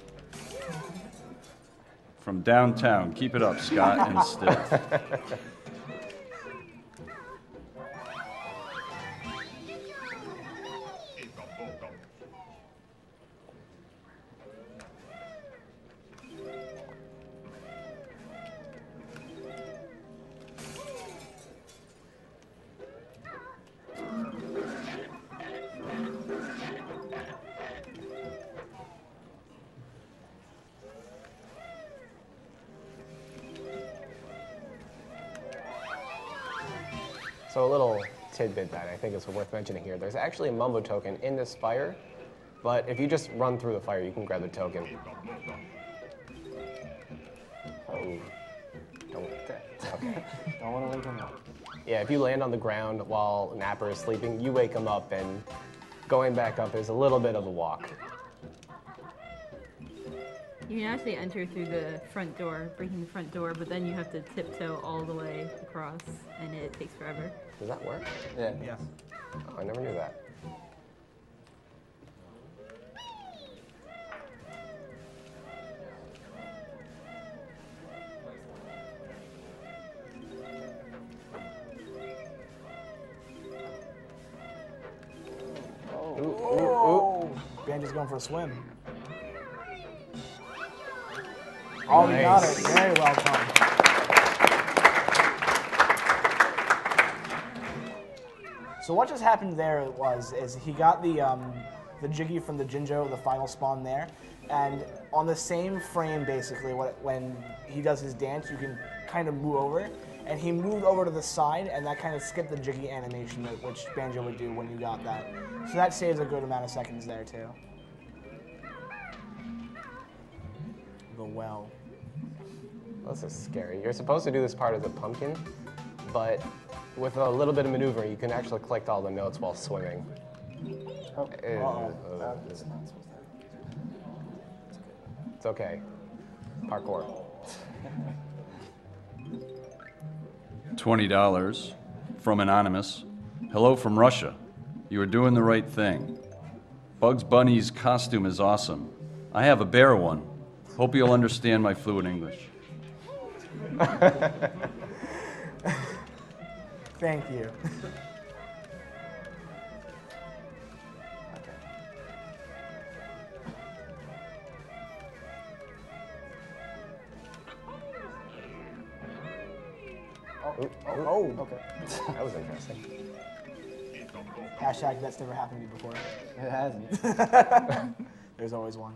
From downtown. Keep it up, Scott and Stiv. So a little tidbit that I think is worth mentioning here. There's actually a Mumbo token in this fire, but if you just run through the fire, you can grab the token. Oh, don't. Okay. Don't want to wake him up. Yeah, if you land on the ground while Napper is sleeping, you wake him up, and going back up is a little bit of a walk. You can actually enter through the front door, breaking the front door, but then you have to tiptoe all the way across, and it takes forever. Does that work? Yeah. Yes. Oh, I never knew that. Oh, Banjo's going for a swim. Oh, he got it. Very well done. So what just happened there is he got the Jiggy from the Jinjo, the final spawn there, and on the same frame basically, when he does his dance, you can kind of move over, and he moved over to the side, and that kind of skipped the Jiggy animation, which Banjo would do when you got that. So that saves a good amount of seconds there too. The well. This is scary. You're supposed to do this part as a pumpkin, but with a little bit of maneuver, you can actually collect all the notes while swimming. Oh. It's okay. Parkour. $20 from Anonymous. Hello from Russia. You are doing the right thing. Bugs Bunny's costume is awesome. I have a bear one. Hope you'll understand my fluent English. Thank you. Oh, Okay. That was interesting. hashtag that's never happened to me before. It hasn't. There's always one.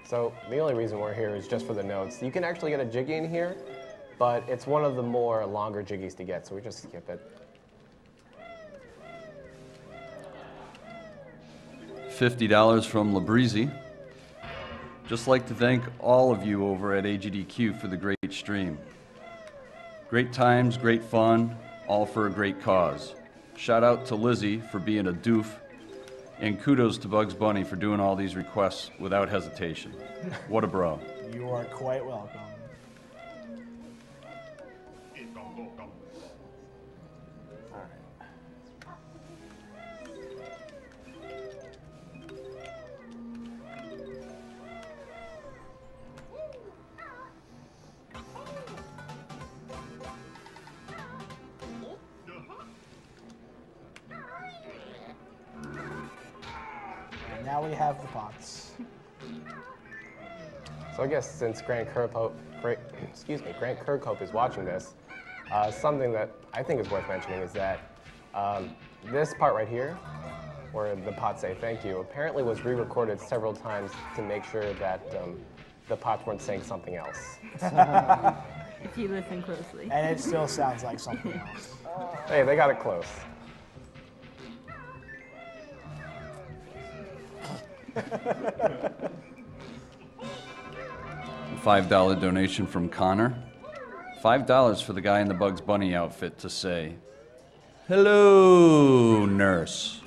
So the only reason we're here is just for the notes. You can actually get a Jiggy in here, but it's one of the more longer Jiggies to get, so we just skip it. $50 from Labreezy. Just like to thank all of you over at AGDQ for the great stream. Great times, great fun, all for a great cause. Shout out to Lizzie for being a doof, and kudos to Bugs Bunny for doing all these requests without hesitation. What a bro. You are quite welcome. All right. And now we have the pots. So I guess since Grant Kirkhope is watching this, something that I think is worth mentioning is that this part right here, where the pots say thank you, apparently was re-recorded several times to make sure that the pots weren't saying something else. If you listen closely. And it still sounds like something else. Hey, they got it close. $5 donation from Connor. $5 for the guy in the Bugs Bunny outfit to say, "Hello, nurse."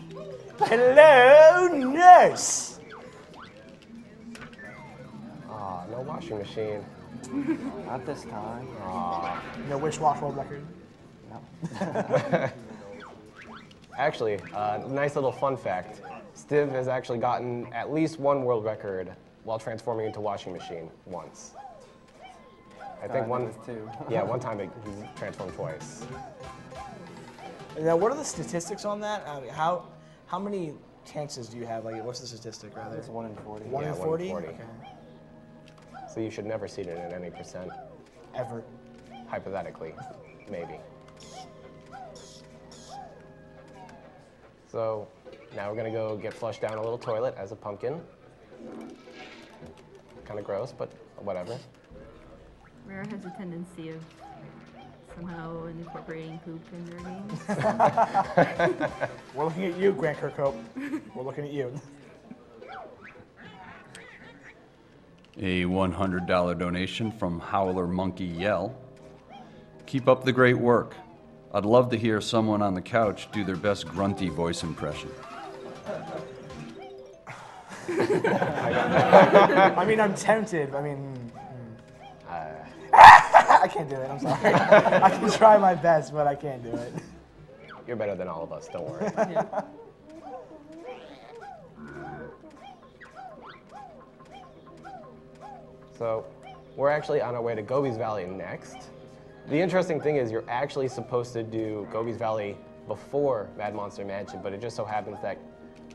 Hello, nurse. Aw, no washing machine. Not this time. No wish-wash world record. No. Actually, nice little fun fact. Stiv has actually gotten at least one world record while transforming into washing machine once. I think one. With two. Yeah, one time he's transformed twice. Now, what are the statistics on that? I mean, how many chances do you have? Like, what's the statistic, rather? It's 1 in 40. One Yeah, in 1 in 40? 40. Okay. So you should never see it in any percent. Ever. Hypothetically, maybe. So now we're gonna go get flushed down a little toilet as a pumpkin. Kind of gross, but whatever. Rare has a tendency of somehow incorporating poop in their games. We're looking at you, Grant Kirkhope. We're looking at you. A $100 donation from Howler Monkey Yell. Keep up the great work. I'd love to hear someone on the couch do their best grunty voice impression. I mean, I'm tempted. I mean, I can't do it. I'm sorry. I can try my best, but I can't do it. You're better than all of us, don't worry. So we're actually on our way to Gobi's Valley next. The interesting thing is you're actually supposed to do Gobi's Valley before Mad Monster Mansion, but it just so happens that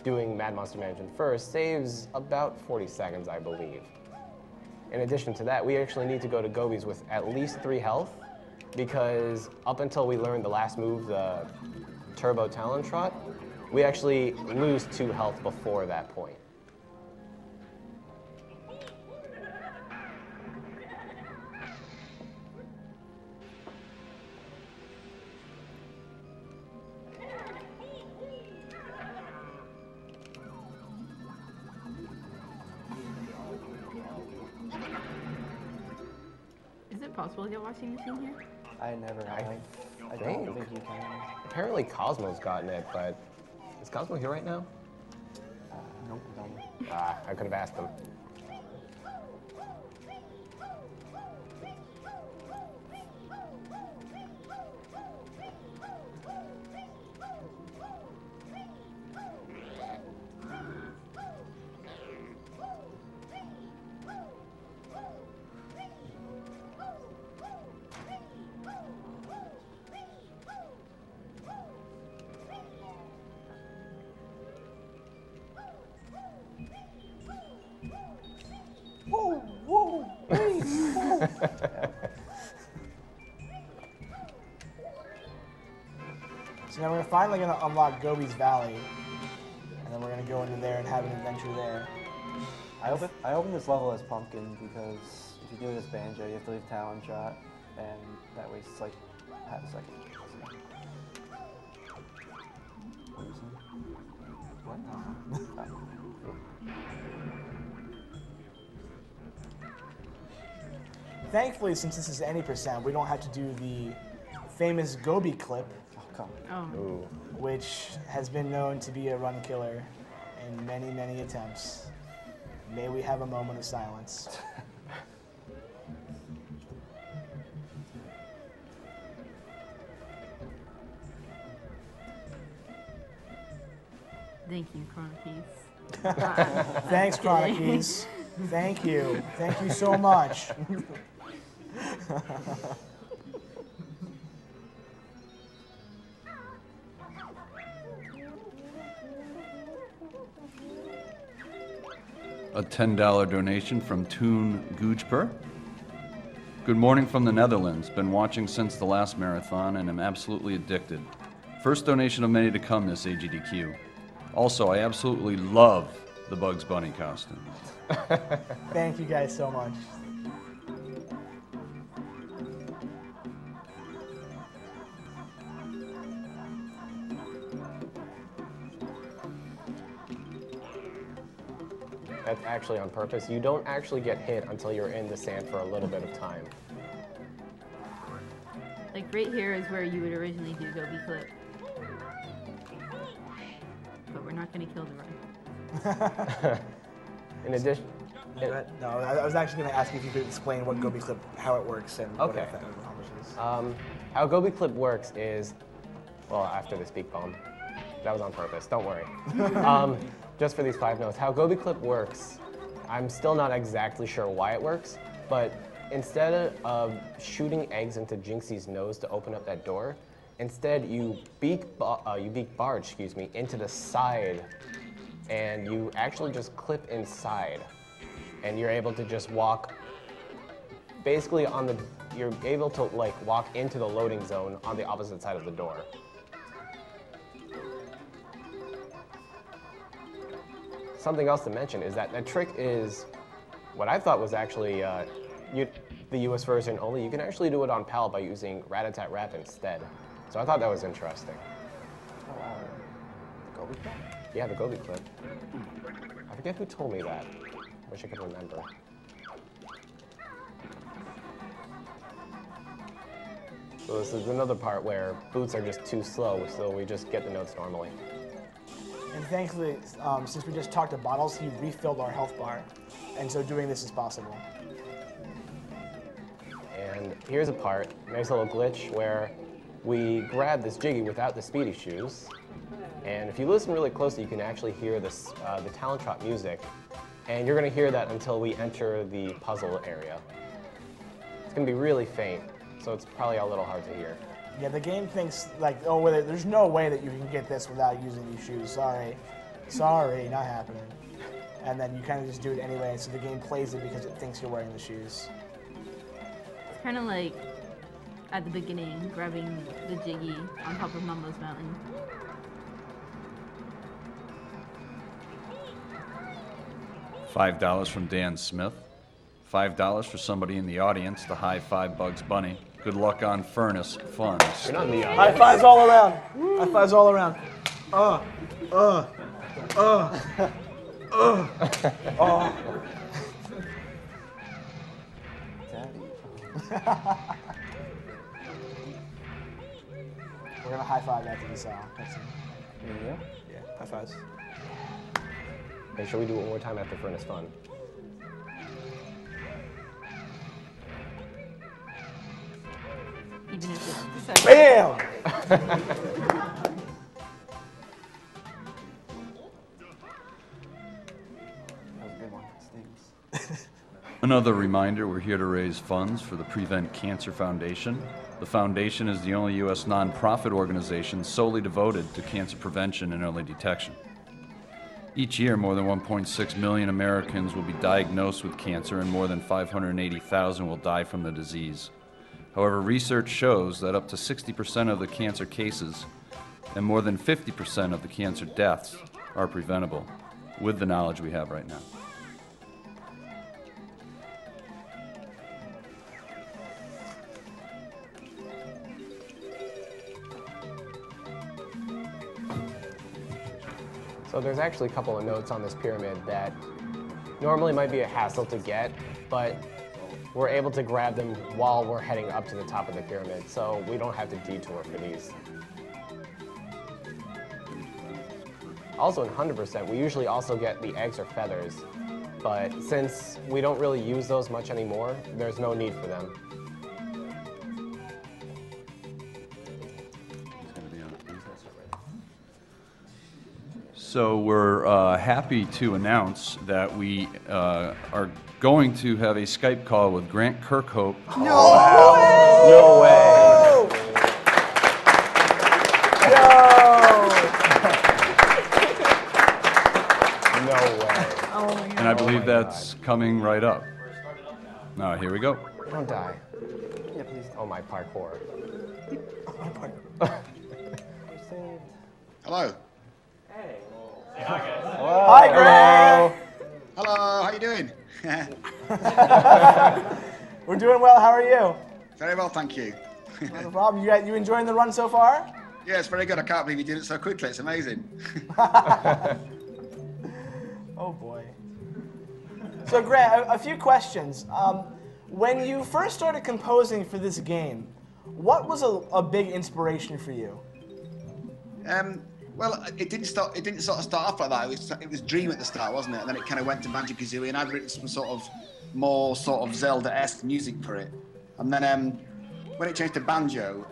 doing Mad Monster Mansion first saves about 40 seconds, I believe. In addition to that, we actually need to go to Gobi's with at least 3 health, because up until we learn the last move, the Turbo Talon Trot, we actually lose 2 health before that point. Is it possible to get washing machine here? I never have. I think. don't think you can. Apparently Cosmo's gotten it, but is Cosmo here right now? Nope, don't. I could have asked him. Whoa, whoa, please, whoa. So now we're finally going to unlock Gobi's Valley, and then we're going to go into there and have an adventure there. I opened this level as Pumpkin because if you do it as Banjo, you have to leave Talon Shot, and that wastes like half a second. What is it? What? Thankfully, since this is any percent, we don't have to do the famous Gobi clip, Oh, come on. Oh. Ooh. which has been known to be a run killer in many, many attempts. May we have a moment of silence. Thank you, Chronokeys. Thanks, Chronokeys. Thank you. Thank you so much. A $10 donation from Toon Goojper. Good morning from the Netherlands. Been watching since the last marathon and am absolutely addicted. First donation of many to come this AGDQ. Also, I absolutely love the Bugs Bunny costume. Thank you guys so much. That's actually on purpose. You don't actually get hit until you're in the sand for a little bit of time. Like right here is where you would originally do Gobi Clip. But we're not going to kill the run. In addition, Go ahead. No, I was actually going to ask you if you could explain what Gobi Clip, how it works, and what Okay. it accomplishes. how Gobi Clip works is, well, after the speak bomb, that was on purpose, don't worry. Just for these 5 notes, how Gobi Clip works, I'm still not exactly sure why it works, but instead of shooting eggs into Jinxie's nose to open up that door, instead you beak barge, into the side, and you actually just clip inside, and you're able to just walk basically you're able to like walk into the loading zone on the opposite side of the door. Something else to mention is that that trick is what I thought was actually the US version only. You can actually do it on PAL by using Rat-a-tat-rap instead. So I thought that was interesting. Oh, wow. The Gobi Clip? Yeah, the Gobi Clip. I forget who told me that. Wish I could remember. So this is another part where boots are just too slow, so we just get the notes normally. And thankfully, since we just talked to Bottles, he refilled our health bar, and so doing this is possible. And here's a part, nice little glitch, where we grab this Jiggy without the speedy shoes. And if you listen really closely, you can actually hear this, the Talon Trot music. And you're going to hear that until we enter the puzzle area. It's going to be really faint, so it's probably a little hard to hear. Yeah, the game thinks like, oh, well, there's no way that you can get this without using these shoes. Sorry, not happening. And then you kind of just do it anyway, so the game plays it because it thinks you're wearing the shoes. It's kind of like at the beginning, grabbing the Jiggy on top of Mumbo's Mountain. $5 from Dan Smith. $5 for somebody in the audience to high five Bugs Bunny. Good luck on Furnace Fun. You're not in the High fives all around. High fives all around. Daddy. We're gonna high five after this song. Yeah. Yeah, high fives. Make sure we do it one more time after Furnace Fun. Even if it's the second. Bam! That was a good one. Stings. Another reminder, we're here to raise funds for the Prevent Cancer Foundation. The foundation is the only U.S. nonprofit organization solely devoted to cancer prevention and early detection. Each year, more than 1.6 million Americans will be diagnosed with cancer and more than 580,000 will die from the disease. However, research shows that up to 60% of the cancer cases and more than 50% of the cancer deaths are preventable with the knowledge we have right now. So there's actually a couple of notes on this pyramid that normally might be a hassle to get, but we're able to grab them while we're heading up to the top of the pyramid, so we don't have to detour for these. Also in 100%, we usually also get the eggs or feathers, but since we don't really use those much anymore, there's no need for them. So we're happy to announce that we are going to have a Skype call with Grant Kirkhope. No way! No way. And I believe that's coming right up. Now, here we go. Don't die. Yeah, please. Oh, my parkour. We're saved. Hello. Hi, Greg. Hello, how you doing? We're doing well. How are you? Very well, thank you. No problem. You enjoying the run so far? Yeah, it's very good. I can't believe you did it so quickly. It's amazing. Oh boy. So Grant, a few questions. When you first started composing for this game, what was a big inspiration for you? Well, it didn't sort of start off like that. It was Dream at the start, wasn't it? And then it kind of went to BanjoKazooie, and I'd written some sort of more sort of Zelda-esque music for it. And then when it changed to banjo,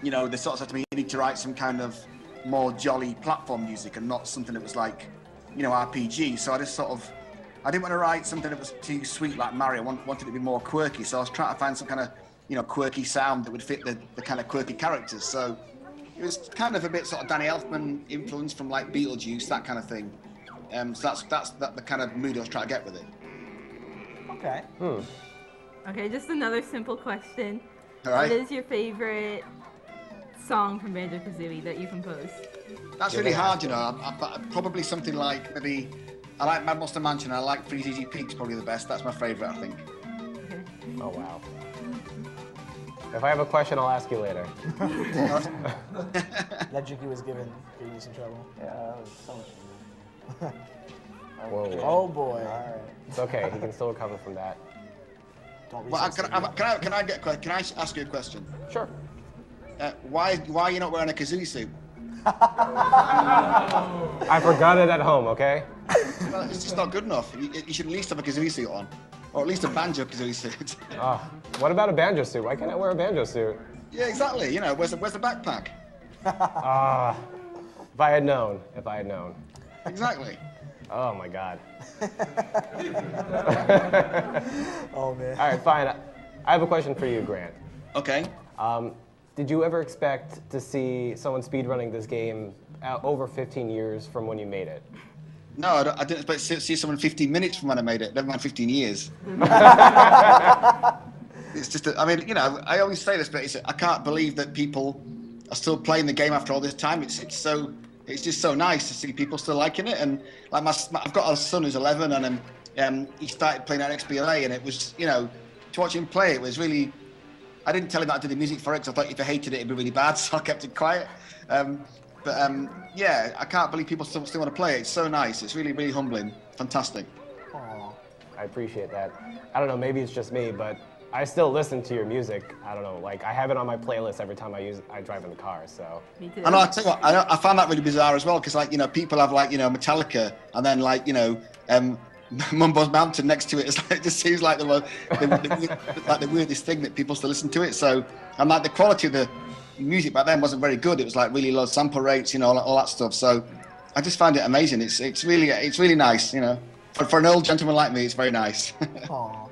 you know, they sort of said to me, you need to write some kind of more jolly platform music and not something that was like, you know, RPG. So I just sort of, I didn't want to write something that was too sweet like Mario. I wanted it to be more quirky. So I was trying to find some kind of, you know, quirky sound that would fit the kind of quirky characters. So it was kind of a bit sort of Danny Elfman influence from like Beetlejuice, that kind of thing. So that's the kind of mood I was trying to get with it. Okay. Okay, just another simple question. All right. What is your favorite song from BanjoKazooie that you composed? That's really hard, you know. I probably something like maybe, I like Mad Monster Mansion. I like Freeze Easy Peaks, probably the best. That's my favorite, I think. Okay. Oh, wow. If I have a question, I'll ask you later. That Jiggy was giving you some trouble. Yeah, that was so much fun. Whoa. Oh boy. All right. It's okay. He can still recover from that. Don't Well, resist it. can I ask you a question? Sure. Why are you not wearing a kazooie suit? I forgot it at home, okay? Well, it's just not good enough. You should at least have a kazooie suit on, or at least a BanjoKazooie suit. What about a banjo suit? Why can't I wear a banjo suit? Yeah, exactly. You know, where's the backpack? If I had known. Exactly. Oh my God. Oh man. All right, fine. I have a question for you, Grant. Okay. Did you ever expect to see someone speedrunning this game over 15 years from when you made it? No, I didn't expect to see someone 15 minutes from when I made it. Never mind 15 years. It's just, I mean, you know, I always say this, but I can't believe that people are still playing the game after all this time. It's just so nice to see people still liking it. And like I've got a son who's 11, and he started playing at XBLA, and it was, you know, to watch him play, it was really. I didn't tell him that I did the music for it because I thought if I hated it, it'd be really bad, so I kept it quiet. Yeah, I can't believe people still want to play it. It's so nice. It's really, really humbling. Fantastic. Aw. I appreciate that. I don't know, maybe it's just me, but I still listen to your music. I don't know, like I have it on my playlist every time I drive in the car, so. Me too. And I tell you what, I found that really bizarre as well because, like, you know, people have like, you know, Metallica and then like, you know, Mumbo's Mountain next to it. It's like, it just seems like the weirdest thing that people still listen to it. So, and like the quality of the music back then wasn't very good. It was like really low sample rates, you know, all that stuff. So, I just find it amazing. It's really nice, you know. For an old gentleman like me, it's very nice. Aw.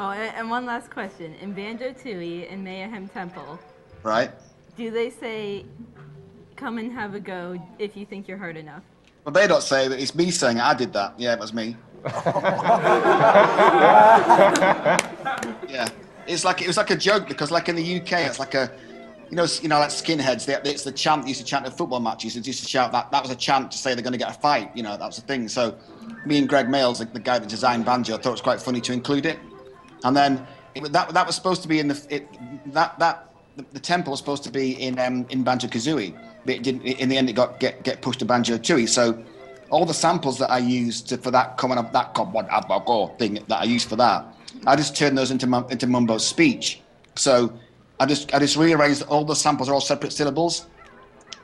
Oh, and one last question. In BanjoTooie and Mayhem Temple, Right? do they say, come and have a go if you think you're hard enough? Well, they don't say it. It's me saying it. I did that. Yeah, it was me. Yeah, it was like a joke because, like in the UK, it's like a, you know, like skinheads. It's the chant they used to chant at football matches. They used to shout that was a chant to say they're going to get a fight. You know, that was the thing. So, me and Greg Males, the guy that designed Banjo, thought it was quite funny to include it. And then that was supposed to be in the temple was supposed to be in BanjoKazooie, but it didn't. In the end, it got get pushed to BanjoTooie. So all the samples that I used for that thing that I used for that, I just turned those into Mumbo's speech. So I just rearranged all the samples are all separate syllables.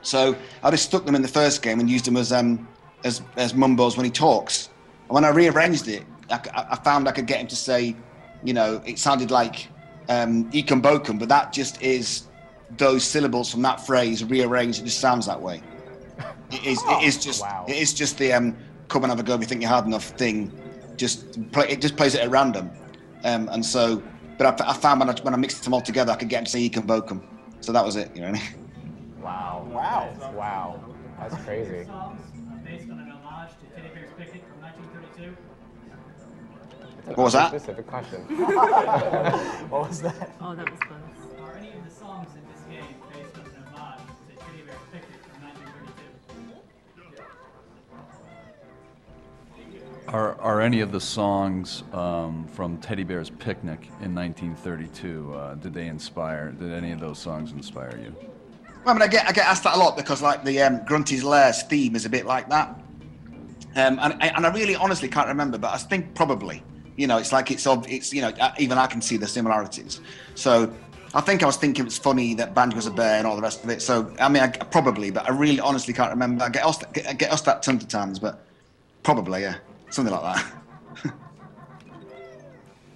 So I just stuck them in the first game and used them as Mumbo's when he talks. And when I rearranged it, I found I could get him to say, you know, it sounded like Ekum Bokum, but that just is those syllables from that phrase rearranged. It just sounds that way. It is just the come and have a go if you think you're hard enough thing. It just plays it at random, and so. But I found when I mixed them all together, I could get him to say Ekum Bokum. So that was it. You know what I mean? Wow. That's crazy. Based on an homage to Teddy Bear's Picnic from 1932. What was that? Specific question. What was that? Oh, that was close. Are any of the songs in this game based on an homage to Teddy Bear's Picnic from 1932? Are any of the songs from Teddy Bear's Picnic in 1932, did any of those songs inspire you? Well, I mean, I get asked that a lot because, like, the Grunty's Lair's theme is a bit like that. and I really honestly can't remember, but I think probably. You know, it's like it's you know, even I can see the similarities. So I think I was thinking it's funny that Banjo was a bear and all the rest of it. So I mean, probably, but I really honestly can't remember. I get asked that tons of times, but probably, yeah, something like that.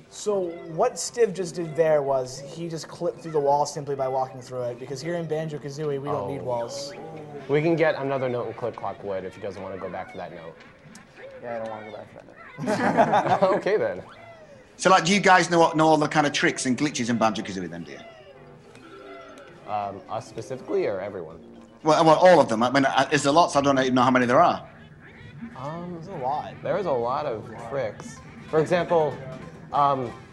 So what Stiv just did there was he just clipped through the wall simply by walking through it, because here in BanjoKazooie, we don't need walls. We can get another note in Click Clock Wood if he doesn't want to go back for that note. Yeah, I don't want to go back for that note. Okay, then. So, like, do you guys know all the kind of tricks and glitches in BanjoKazooie then, do you? Us specifically or everyone? Well, all of them. I mean, there's a lot, so I don't even know how many there are. There's a lot. There's a lot of tricks. For example,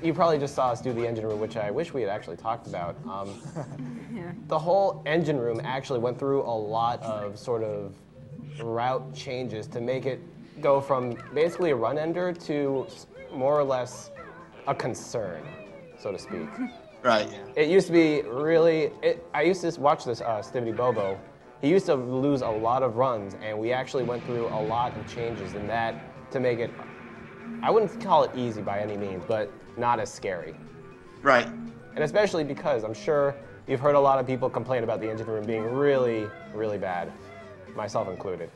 you probably just saw us do the engine room, which I wish we had actually talked about. Yeah. The whole engine room actually went through a lot of sort of route changes to make it go from basically a run ender to more or less a concern, so to speak. Right. It used to be really, I used to watch this StivityBobo. He used to lose a lot of runs, and we actually went through a lot of changes in that to make it, I wouldn't call it easy by any means, but not as scary. Right. And especially because I'm sure you've heard a lot of people complain about the engine room being really, really bad, myself included.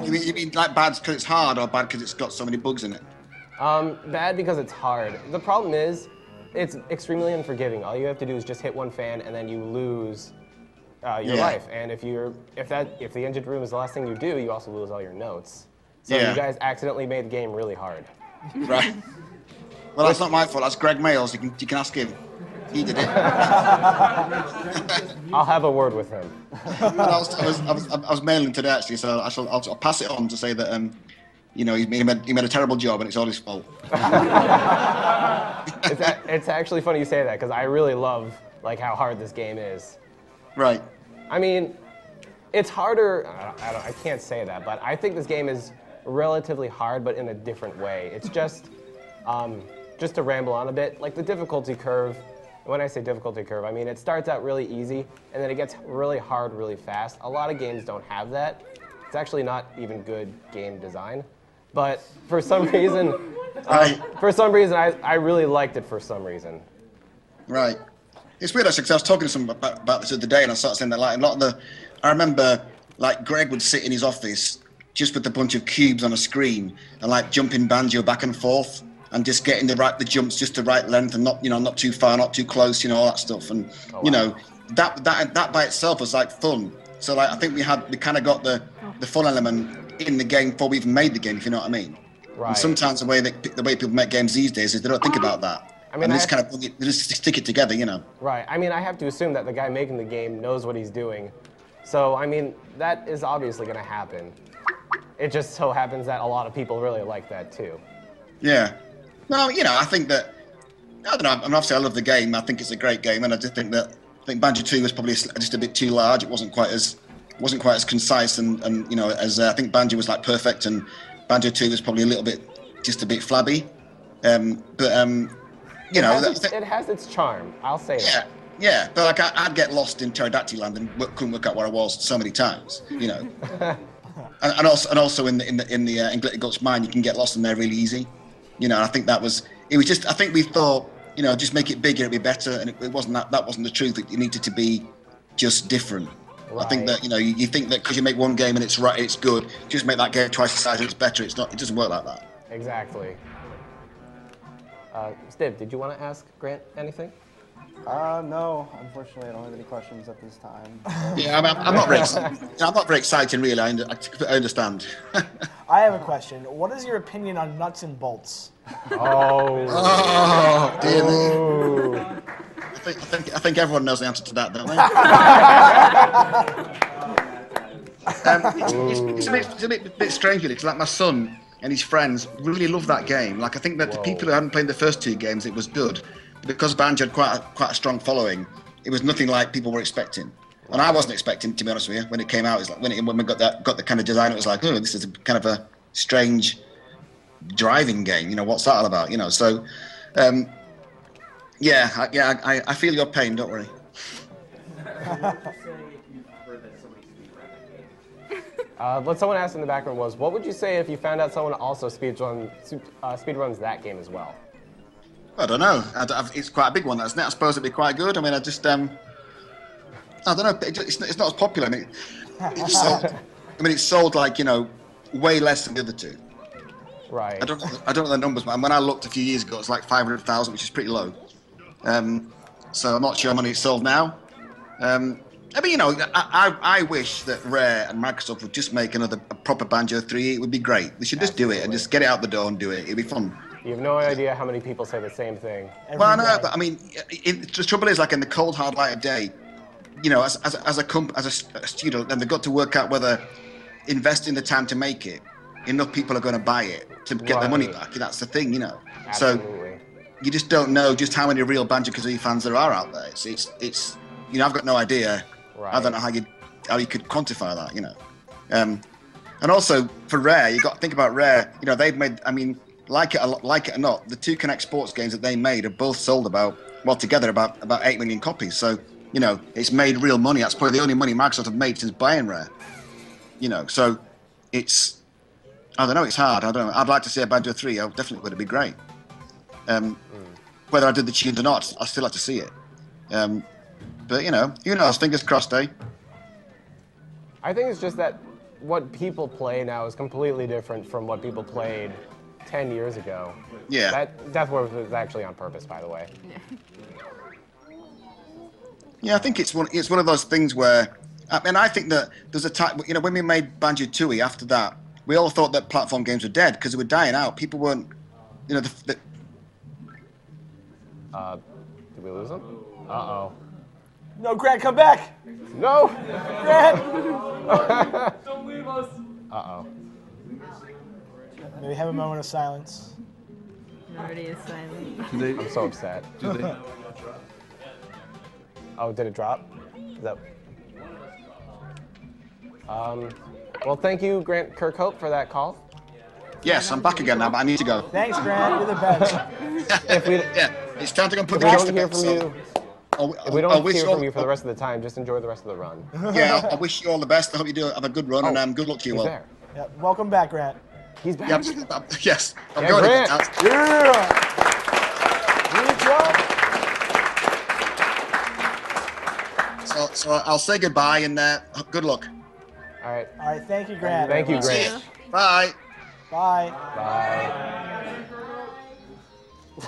You mean like bad because it's hard or bad because it's got so many bugs in it? Bad because it's hard. The problem is, it's extremely unforgiving. All you have to do is just hit one fan and then you lose your life. And if the engine room is the last thing you do, you also lose all your notes. So you guys accidentally made the game really hard. Right. Well, that's not my fault. That's Greg Mayles. You can ask him. He did it. I'll have a word with him. I was mailing today actually, so I'll pass it on to say that you know, he made a terrible job and it's all his fault. It's actually funny you say that because I really love like how hard this game is. Right. I mean, it's harder. I can't say that, but I think this game is relatively hard, but in a different way. It's just to ramble on a bit, like the difficulty curve. When I say difficulty curve, I mean it starts out really easy and then it gets really hard really fast. A lot of games don't have that. It's actually not even good game design. But for some reason, I really liked it for some reason. Right. It's weird actually, because I was talking to someone about this the other day, and I started saying that like a lot of I remember like Greg would sit in his office just with a bunch of cubes on a screen and like jumping Banjo back and forth and just getting the jumps just the right length and not too far, not too close, all that stuff. And you know, that by itself was like fun. So like I think we kind of got the fun element in the game before we even made the game, if you know what I mean. Right. And sometimes the way people make games these days is they don't think about that. I mean, and they just stick it together, Right. I mean, I have to assume that the guy making the game knows what he's doing. So, I mean, that is obviously going to happen. It just so happens that a lot of people really like that too. Yeah. No, I think that, I don't know, I mean, obviously I love the game. I think it's a great game, and I just think Banjo 2 was probably just a bit too large. It wasn't quite as concise and as I think Banjo was like perfect, and Banjo 2 was probably just a bit flabby. It has its charm. I'll say that. Yeah, but like I'd get lost in Pterodactyl Land and couldn't work out where I was so many times, and also in Glitter Gulch Mine, you can get lost in there really easy, I think I think we thought, just make it bigger, it'd be better, and it wasn't that wasn't the truth. It needed to be just different. Right. I think that you think that because you make one game and it's right, it's good, just make that game twice the size and it's better. It's not. It doesn't work like that. Exactly. Stiv, did you want to ask Grant anything? No, unfortunately, I don't have any questions at this time. Yeah, I'm not very excited. I'm not very excited, really. I understand. I have a question. What is your opinion on nuts and bolts? Oh, dear me. I think everyone knows the answer to that, don't they? It's a bit strange, really, because like my son and his friends really love that game. Like I think that the people who hadn't played the first two games, it was good. Because Banjo had quite a strong following, it was nothing like people were expecting. And I wasn't expecting, to be honest with you, when it came out. It was like when we got the kind of design, it was like, oh, this is kind of a strange driving game. What's that all about? So, I feel your pain. Don't worry. What someone asked in the background was, what would you say if you found out someone also speedruns that game as well? I don't know. It's quite a big one, isn't it? I suppose it'd be quite good. I mean, I don't know. It's not as popular. I mean, it's sold like, way less than the other two. Right. I don't know the numbers, but when I looked a few years ago, it's like 500,000, which is pretty low. So I'm not sure how many it's sold now. I mean, I wish that Rare and Microsoft would just make a proper Banjo 3. It would be great. They should just do it and just get it out the door and do it. It'd be fun. You have no idea how many people say the same thing. Well, I know, but I mean, the trouble is, like in the cold hard light of day, as a student, then they've got to work out whether investing the time to make it, enough people are going to buy it to get their money back. That's the thing, Absolutely. So you just don't know just how many real BanjoKazooie fans there are out there. It's I've got no idea. Right. I don't know how you could quantify that, And also for Rare, you got to think about Rare. They've made. I mean, like it or not, the two Connect Sports games that they made have both sold together about 8 million copies. So it's made real money. That's probably the only money Microsoft have made since buying Rare. So it's. I don't know. It's hard. I don't know. I'd like to see a Banjo 3. I definitely would. It'd be great. Whether I did the tunes or not, I still have to see it. But who knows? Fingers crossed, eh? I think it's just that what people play now is completely different from what people played 10 years ago. Yeah. That was actually on purpose, by the way. Yeah, I think it's one of those things where, I think that there's a time, when we made BanjoTooie after that, we all thought that platform games were dead because they were dying out. People weren't, Did we lose them? Uh-oh. No, Grant, come back! No! Grant! Don't leave us. Uh-oh. May we have a moment of silence? Already is silent. I'm so upset. Do they? Oh, did it drop? Is that... Well, thank you, Grant Kirkhope, for that call. yes, I'm back again now, but I need to go. Thanks, Grant. You're the best. Yeah, it's time to go and put If the we don't hear from you, if we I don't wish hear you all, from you for the rest of the time, just enjoy the rest of the run. Yeah, I wish you all the best. I hope you do have a good run, and good luck to you He's all. there. Yeah, welcome back, Grant. He's back. Yeah, yes. I'm Yeah, going Grant. to Yeah! Good job. So I'll say goodbye and good luck. All right. All right, thank you, Grant. Thank you, See ya. Grant. Bye. Bye. Bye.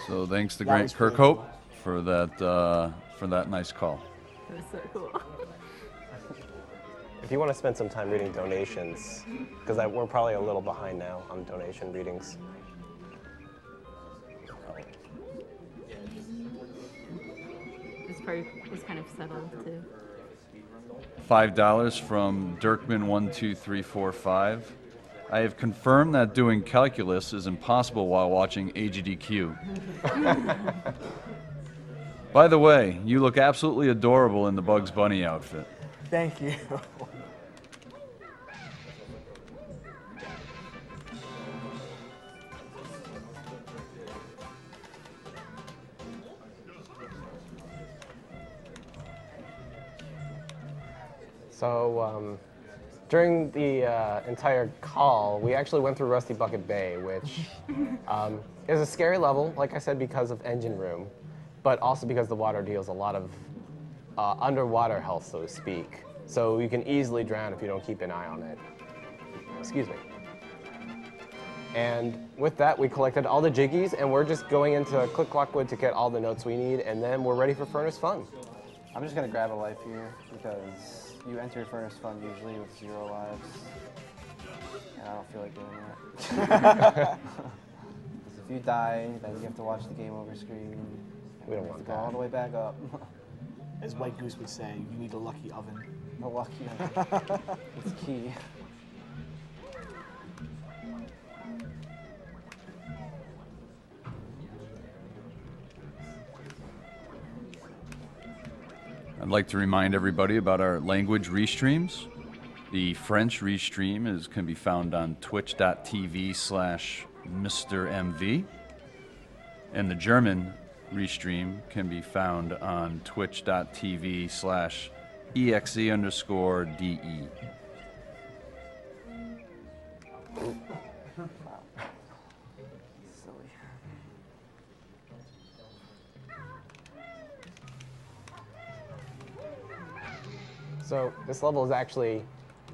So thanks to That Grant was pretty Kirkhope for that nice call. It was so cool. If you want to spend some time reading donations, because we're probably a little behind now on donation readings. This part was kind of subtle too. $5 from Dirkman12345. I have confirmed that doing calculus is impossible while watching AGDQ. By the way, you look absolutely adorable in the Bugs Bunny outfit. Thank you. So during the entire call, we actually went through Rusty Bucket Bay, which is a scary level, like I said, because of engine room, but also because the water deals a lot of underwater health, so to speak. So you can easily drown if you don't keep an eye on it. Excuse me. And with that, we collected all the jiggies, and we're just going into Click Clockwood to get all the notes we need, and then we're ready for Furnace Fun. I'm just gonna grab a life here because you enter Furnace Fun usually with 0 lives, and I don't feel like doing that. Because if you die, then you have to watch the game over screen. We don't You have want to go all that. the way back up. As White Goose would say, you need a lucky oven. The lucky. It's key. I'd like to remind everybody about our language restreams. The French restream can be found on twitch.tv/MrMV. And the German restream can be found on twitch.tv/exe_de. So this level is actually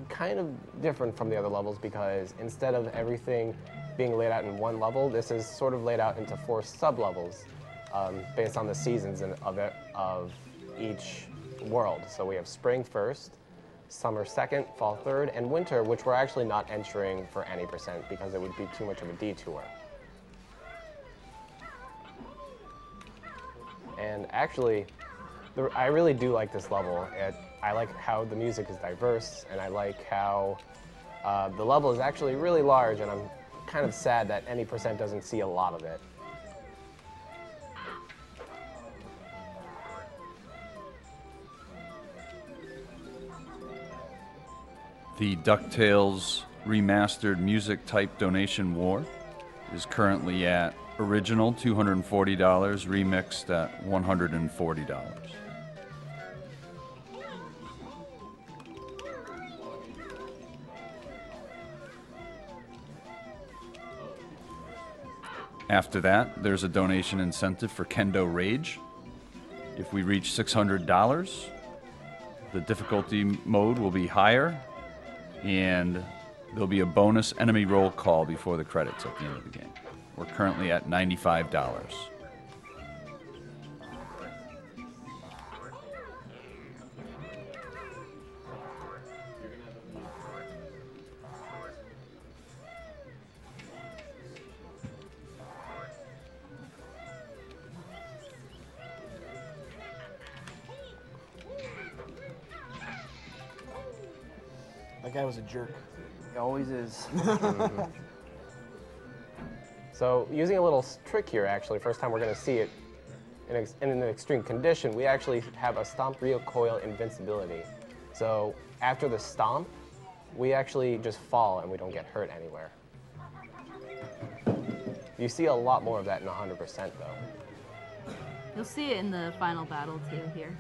kind of different from the other levels because instead of everything being laid out in one level, this is sort of laid out into 4 sub-levels based on the seasons of each world. So we have spring first, summer second, fall third, and winter, which we're actually not entering for any percent because it would be too much of a detour. And actually, I really do like this level. I like how the music is diverse, and I like how the level is actually really large, and I'm kind of sad that any percent doesn't see a lot of it. The DuckTales Remastered Music Type Donation War is currently at original $240, remixed at $140. After that, there's a donation incentive for Kendo Rage. If we reach $600, the difficulty mode will be higher, and there'll be a bonus enemy roll call before the credits at the end of the game. We're currently at $95. That guy was a jerk. He always is. So using a little trick here, actually, first time we're going to see it in an extreme condition, we actually have a stomp recoil invincibility. So after the stomp, we actually just fall and we don't get hurt anywhere. You see a lot more of that in 100% though. You'll see it in the final battle too here.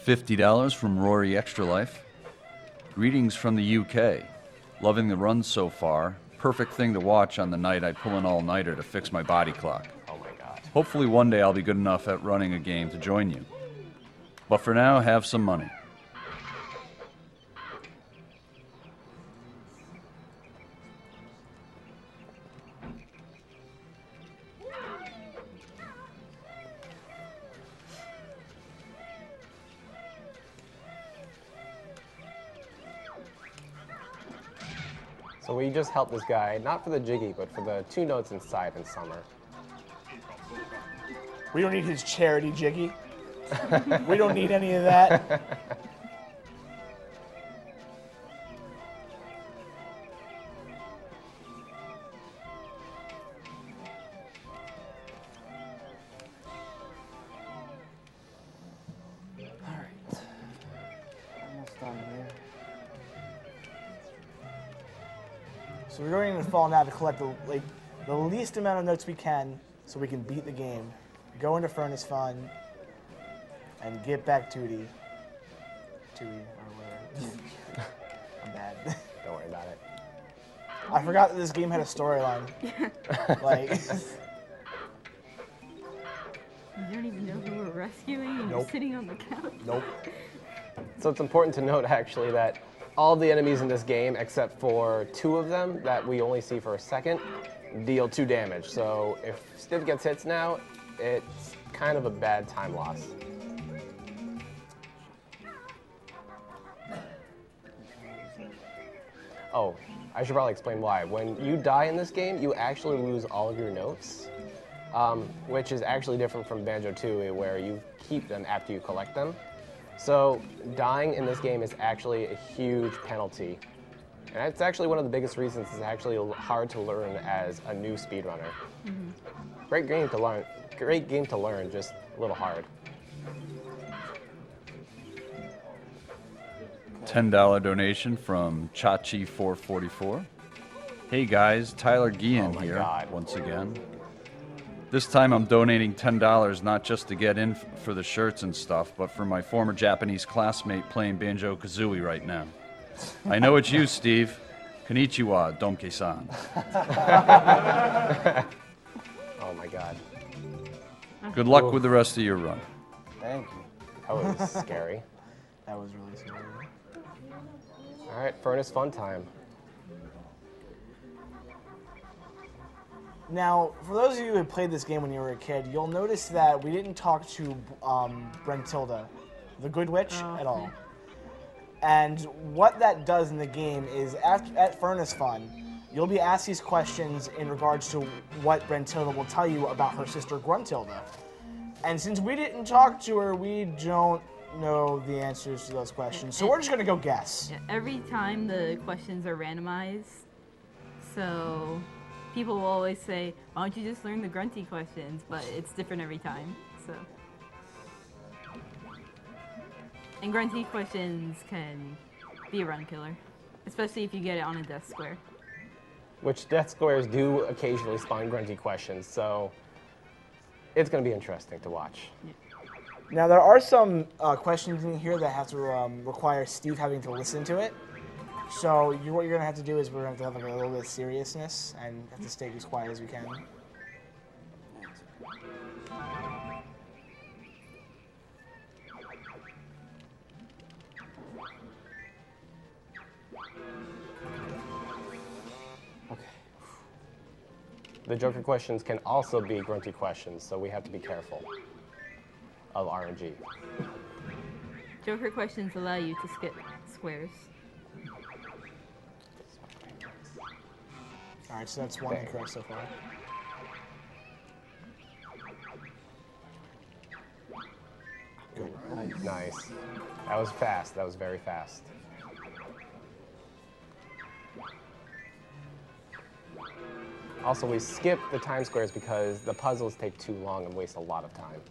$50 from Rory Extra Life. Greetings from the UK. Loving the run so far. Perfect thing to watch on the night I pull an all-nighter to fix my body clock. Oh my god. Hopefully one day I'll be good enough at running a game to join you. But for now, have some money. So we just helped this guy, not for the jiggy, but for the 2 notes inside in summer. We don't need his charity jiggy. We don't need any of that. Alright. Almost done here. So we're going to fall now to collect the least amount of notes we can so we can beat the game, go into Furnace Fun, and get back Tootie. Tootie, or whatever. I'm bad. Don't worry about it. I forgot that this game had a storyline. Like, You don't even know who we're rescuing and Nope. you're sitting on the couch. nope. So it's important to note actually that all the enemies in this game, except for 2 of them that we only see for a second, deal 2 damage. So if Stiv gets hits now, it's kind of a bad time loss. Oh, I should probably explain why. When you die in this game, you actually lose all of your notes, which is actually different from BanjoKazooie, where you keep them after you collect them. So dying in this game is actually a huge penalty. And that's actually one of the biggest reasons it's actually hard to learn as a new speedrunner. Great game to learn, just a little hard. $10 donation from Chachi444. Hey guys, Tyler Guillen Oh my here God. once again. This time I'm donating $10 not just to get in for the shirts and stuff, but for my former Japanese classmate playing BanjoKazooie right now. I know it's you, Steve. Konnichiwa, Domke-san. Oh my God. Good luck with the rest of your run. Thank you. That was scary. That was really scary. All right, furnace fun time. Now, for those of you who played this game when you were a kid, you'll notice that we didn't talk to Brentilda, the Good Witch, at all. And what that does in the game is, at Furnace Fun, you'll be asked these questions in regards to what Brentilda will tell you about her sister Gruntilda. And since we didn't talk to her, we don't know the answers to those questions. So we're just going to go guess. Yeah, every time the questions are randomized, so people will always say, why don't you just learn the grunty questions? But it's different every time, so. And grunty questions can be a run killer, especially if you get it on a death square. Which death squares do occasionally spawn grunty questions, so it's going to be interesting to watch. Now, there are some questions in here that have to require Steve having to listen to it. So what you're going to have to do is we're going to have like a little bit of seriousness and have to stay as quiet as we can. Okay. The Joker questions can also be grunty questions, so we have to be careful of RNG. Joker questions allow you to skip squares. All right, so that's one incorrect so far. Nice. That was fast. That was very fast. Also, we skip the time squares because the puzzles take too long and waste a lot of time.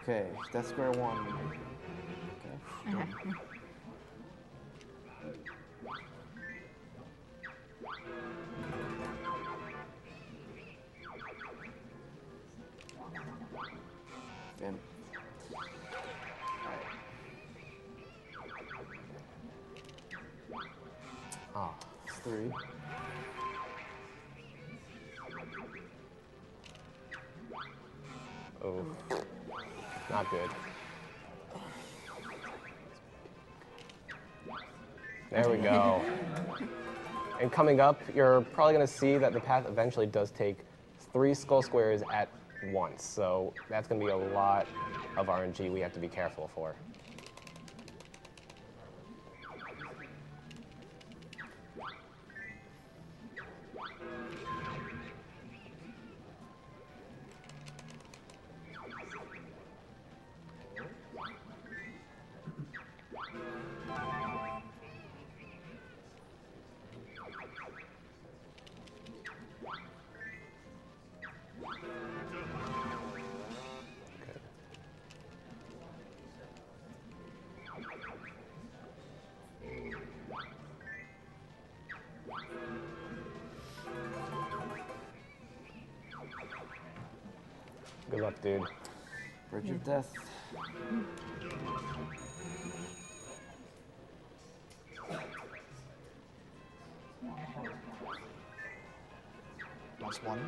Okay, that's square one. Okay. Okay. And Oh, it's three. oh, not good. There we go. And coming up, you're probably going to see that the path eventually does take 3 skull squares at once. So that's going to be a lot of RNG we have to be careful for. Good luck, dude. Bridge of Death. That's one.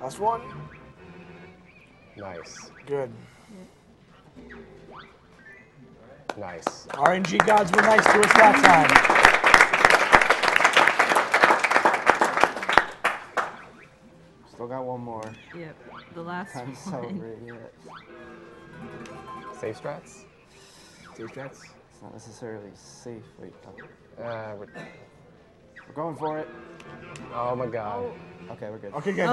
That's one. Nice. Good. Nice. RNG gods were nice to us that time. Still got one more. Yep, the last Time to one. celebrate yet. Safe strats? Safe strats. It's not necessarily safe. Wait, We're going for it. oh my god. Okay, we're good. Okay, good.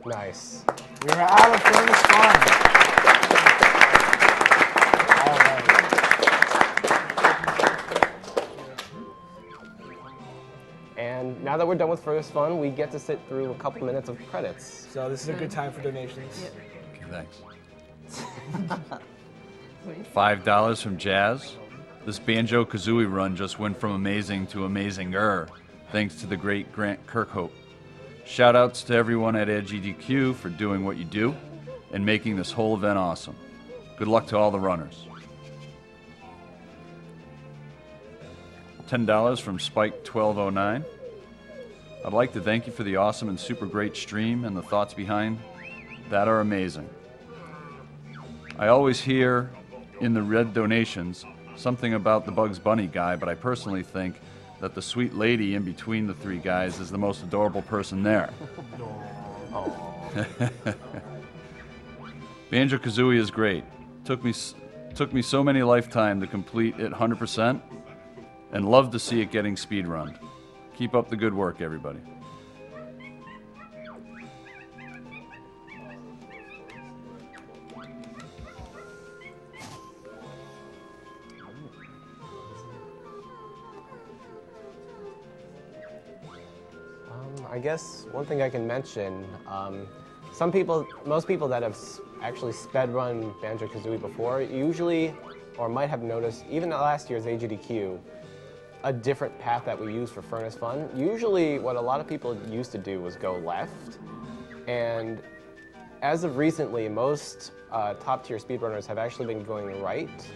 Nice. We're out of furnace fun. All right. And now that we're done with Furthest Fun, we get to sit through a couple minutes of credits. So this is a good time for donations. Yep. Okay, thanks. $5 from Jazz. This BanjoKazooie run just went from amazing to amazinger, thanks to the great Grant Kirkhope. Shout-outs to everyone at AGDQ for doing what you do and making this whole event awesome. Good luck to all the runners. $10 from Spike1209. I'd like to thank you for the awesome and super great stream, and the thoughts behind that are amazing. I always hear in the red donations something about the Bugs Bunny guy, but I personally think that the sweet lady in between the three guys is the most adorable person there. BanjoKazooie is great. Took me so many lifetime to complete it 100%, and love to see it getting speedrun. Keep up the good work, everybody. I guess one thing I can mention, most people that have actually sped run BanjoKazooie before usually, or might have noticed, even last year's AGDQ, a different path that we use for Furnace Fun. Usually what a lot of people used to do was go left, and as of recently, most top tier speedrunners have actually been going right,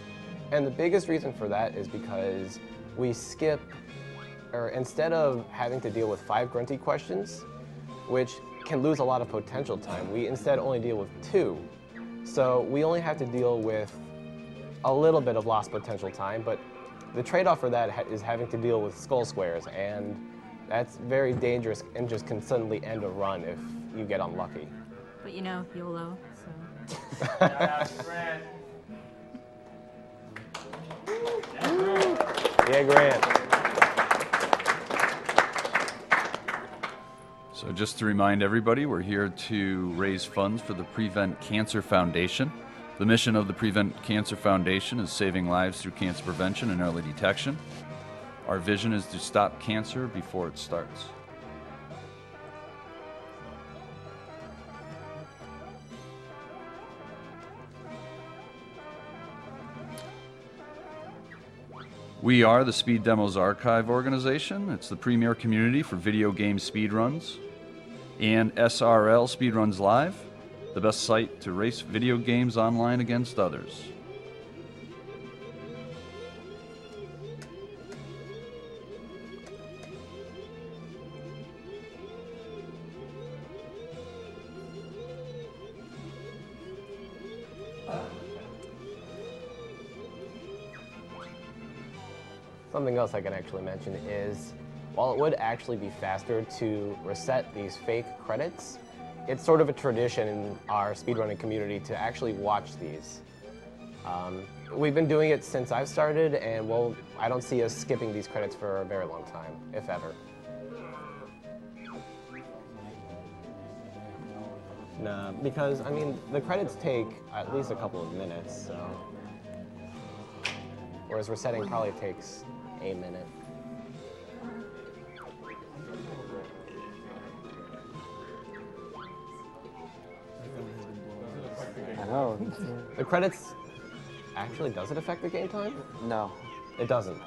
and the biggest reason for that is because we skip, or instead of having to deal with 5 grunty questions, which can lose a lot of potential time, we instead only deal with 2. So we only have to deal with a little bit of lost potential time, but the trade-off for that is having to deal with skull squares, and that's very dangerous and just can suddenly end a run if you get unlucky. But you know, YOLO, so. Yeah, Grant. So just to remind everybody, we're here to raise funds for the Prevent Cancer Foundation. The mission of the Prevent Cancer Foundation is saving lives through cancer prevention and early detection. Our vision is to stop cancer before it starts. We are the Speed Demos Archive organization. It's the premier community for video game speedruns and SRL Speedruns Live, the best site to race video games online against others. Something else I can actually mention is, while it would actually be faster to reset these fake credits, it's sort of a tradition in our speedrunning community to actually watch these. We've been doing it since I've started, and I don't see us skipping these credits for a very long time, if ever. Nah, because, I mean, the credits take at least a couple of minutes, so. Whereas resetting probably takes a minute. I know. The credits, actually, does it affect the game time? No. It doesn't.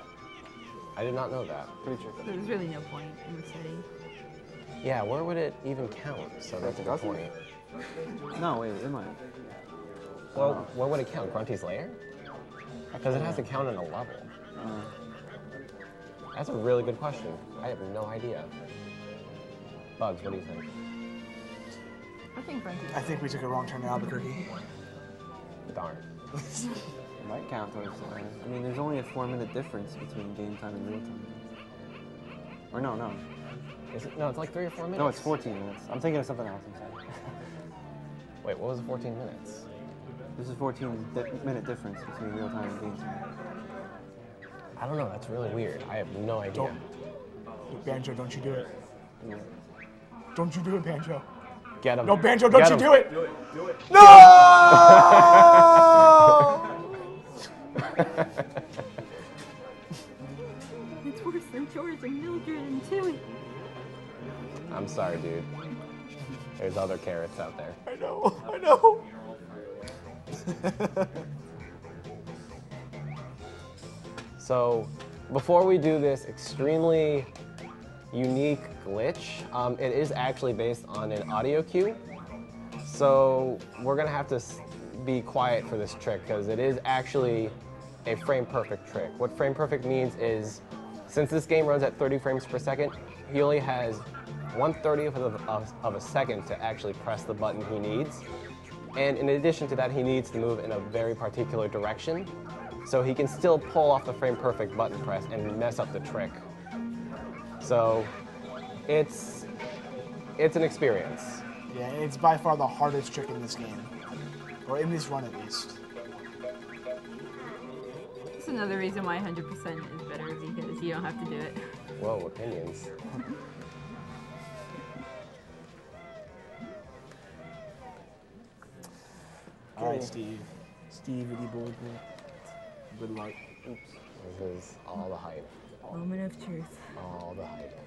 I did not know that. Pretty sure. There's really no point in resetting. Yeah, where would it even count? So that's a good Doesn't? point. No, wait, it might. Well, where would it count? Grunty's Lair? Because it has to count in a level. That's a really good question. I have no idea. Bugs, what do you think? I think Brent I think we took a wrong turn in Albuquerque. Darn. It might count towards I mean, there's only a 4-minute difference between game time and real time. Or no. Is it? No, it's like 3 or 4 minutes. No, it's 14 minutes. I'm thinking of something else, I'm sorry. Wait, what was the 14 minutes? There's a 14-minute difference between real time and game time. I don't know, that's really weird. I have no idea. Banjo, don't you do it. Yeah. Don't you do it, Banjo. Get him. No, Banjo, don't Get you him. do it! Do it. No! It's worse than George and Mildred and Timmy. I'm sorry, dude. There's other carrots out there. I know. So, before we do this extremely unique glitch, it is actually based on an audio cue. So, we're gonna have to be quiet for this trick because it is actually a frame perfect trick. What frame perfect means is, since this game runs at 30 frames per second, he only has 1/30th of a second to actually press the button he needs. And in addition to that, he needs to move in a very particular direction, so he can still pull off the frame perfect button press and mess up the trick. So it's an experience. Yeah, it's by far the hardest trick in this game, or in this run at least. That's another reason why 100% is better, because you don't have to do it. Whoa, opinions. All right, Steve. StivityBobo. Good luck. Oops. This is all the hype. Moment of truth. All the hype.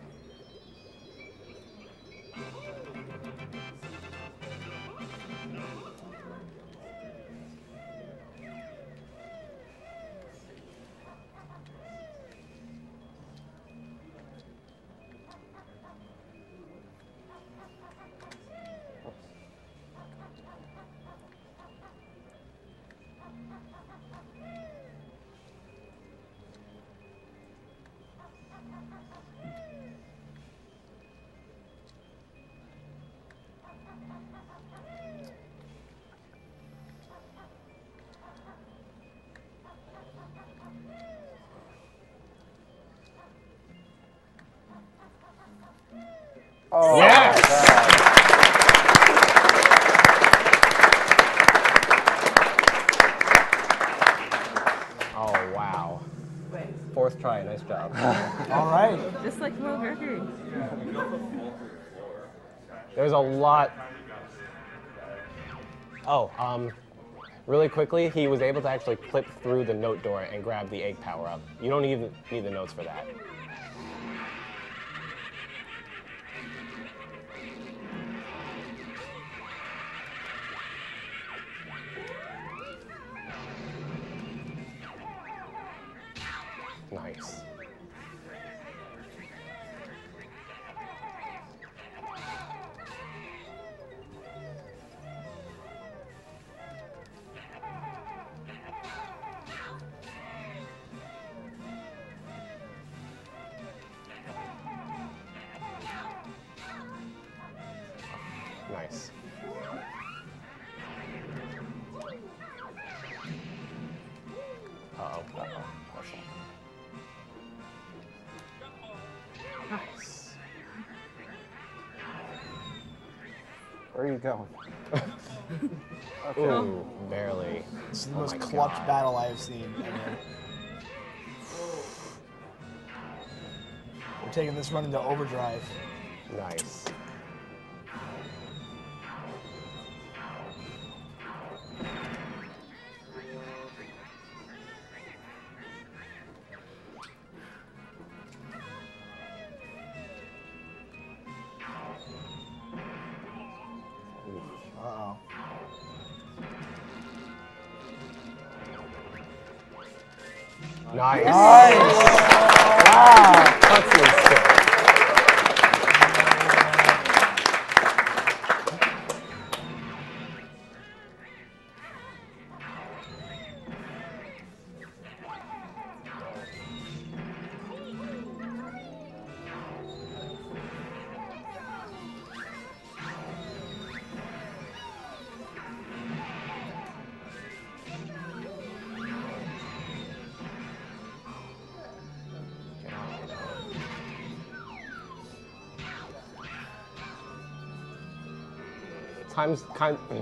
Oh, Yes! Oh, wow. Fourth try, nice job. All right. Just like world record. There's a lot. Oh, really quickly, he was able to actually clip through the note door and grab the egg power up. You don't even need the notes for that. Nice. Nice. Uh-oh. Nice. where are you going? Ooh, barely. This is the Oh most my clutch God. battle I've seen ever. We're taking this run into overdrive. Nice. Uh-oh. Nice. Wow. Cutscene skill.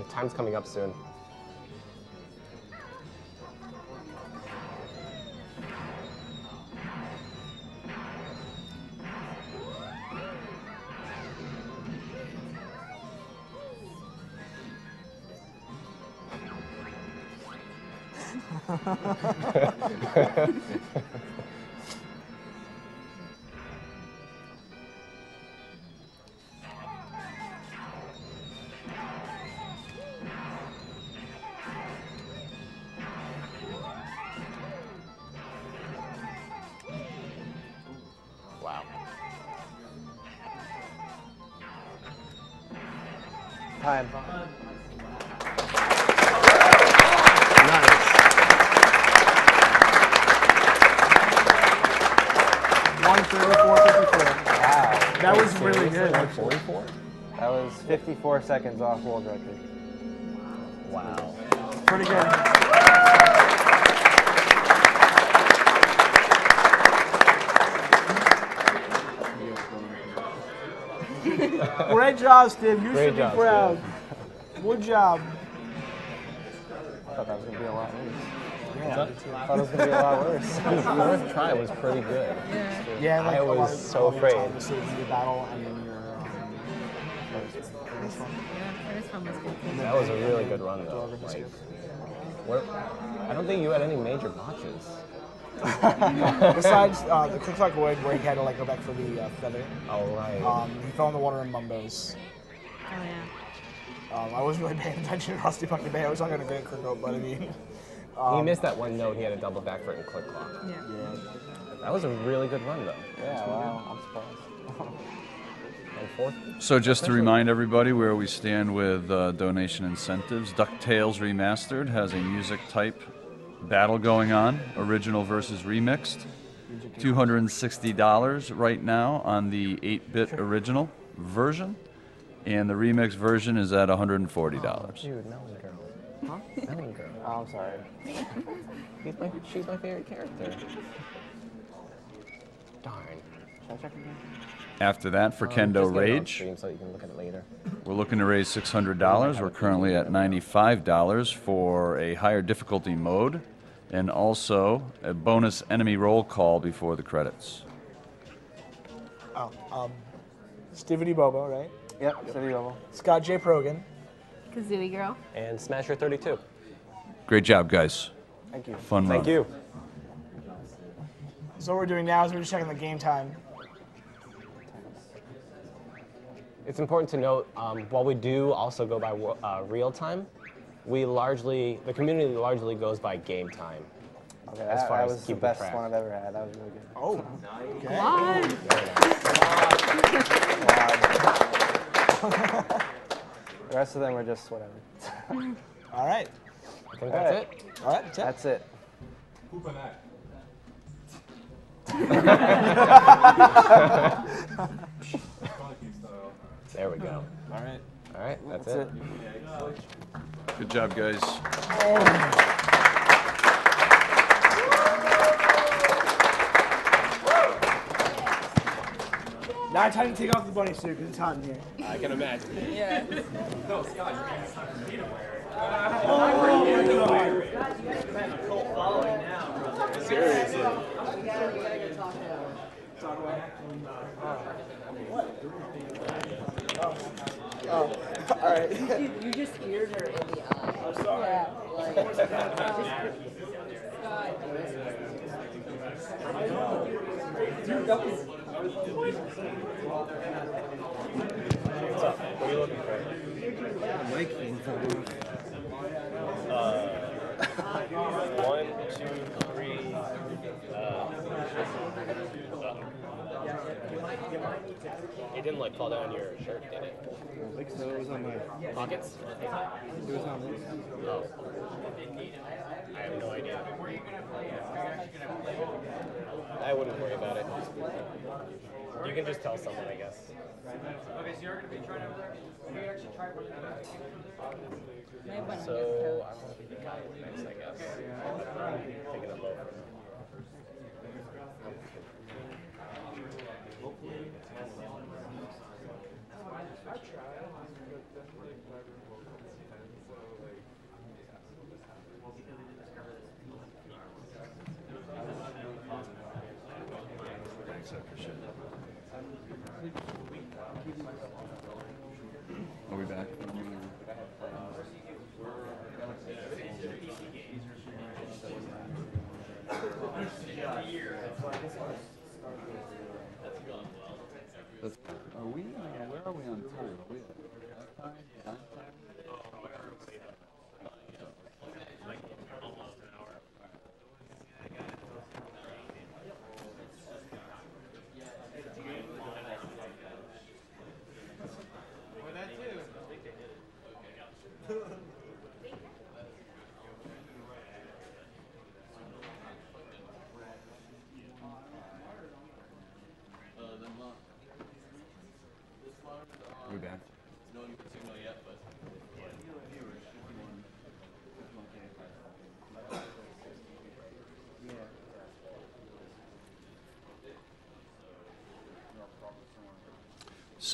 Time's coming up soon. Wow. Time. Nice. 1:34.54. Wow. That was really good. 44? That was 54 seconds off world record. Wow. Pretty good. Great job, Steve. You Great should be job, proud. Good job. I thought that was going to be a lot worse. Yeah, I thought it was going to be a lot worse. The first try was pretty good. yeah, like I a lot was of- so a lot of afraid. time to save your battle and then your first one. Yeah, first one was good. That was a really good run, though. Like, I don't think you had any major botches. Besides the quick talk void where he had to like go back for the feather. Oh, right. He fell in the water in Mumbos. Oh yeah. I wasn't really paying attention to Rusty Pumpkin Bay. I was not going to get a quick note, but I mean, He missed that one note. He had a double back for it and click clock. Yeah. yeah. That was a really good run, though. Yeah, wow. I'm surprised. And fourth. So just to remind everybody where we stand with donation incentives, DuckTales Remastered has a music type battle going on, original versus remixed. $260 right now on the 8-bit original version, and the remix version is at $140. Dude, Melon Girl. Huh? Melon Girl. Oh, I'm sorry. She's my favorite character. Darn. Should I check again? After that, for Just Kendo get it on Rage, stream so you can look at it later. we're looking to raise $600. We're currently at $95 for a higher difficulty mode, and also a bonus enemy roll call before the credits. Oh, StivityBobo, right? Yep, StivityBobo. Scott J. Progan. Kazooie girl. And Smasher 32. Great job, guys. Thank you. Fun run. Thank you. So what we're doing now is we're just checking the game time. It's important to note, while we do also go by real time, the community largely goes by game time. Okay, As far that as was the keeping best track. one I've ever had. That was really good. Oh, okay. The rest of them were just whatever. All right. I think that's it. All right, that's it. That's it. There we go. All right. All right, that's That's it. it. Good job, guys. Now time to take off the bunny suit because it's hot in here. I can imagine. All right. You just eared her in the eye. I'm sorry. What's up? What are you looking for? Mic thing. 1, 2, 3. It didn't like fall down your shirt, did it? So it was on my. Pockets? It was on this. Oh. I have no idea. I wouldn't worry about it. You can just tell someone, I guess. Okay, so you're going to be trying over there? Will you actually try working on it? So I'm gonna be the guy next, I guess. Taking a load. Are we back?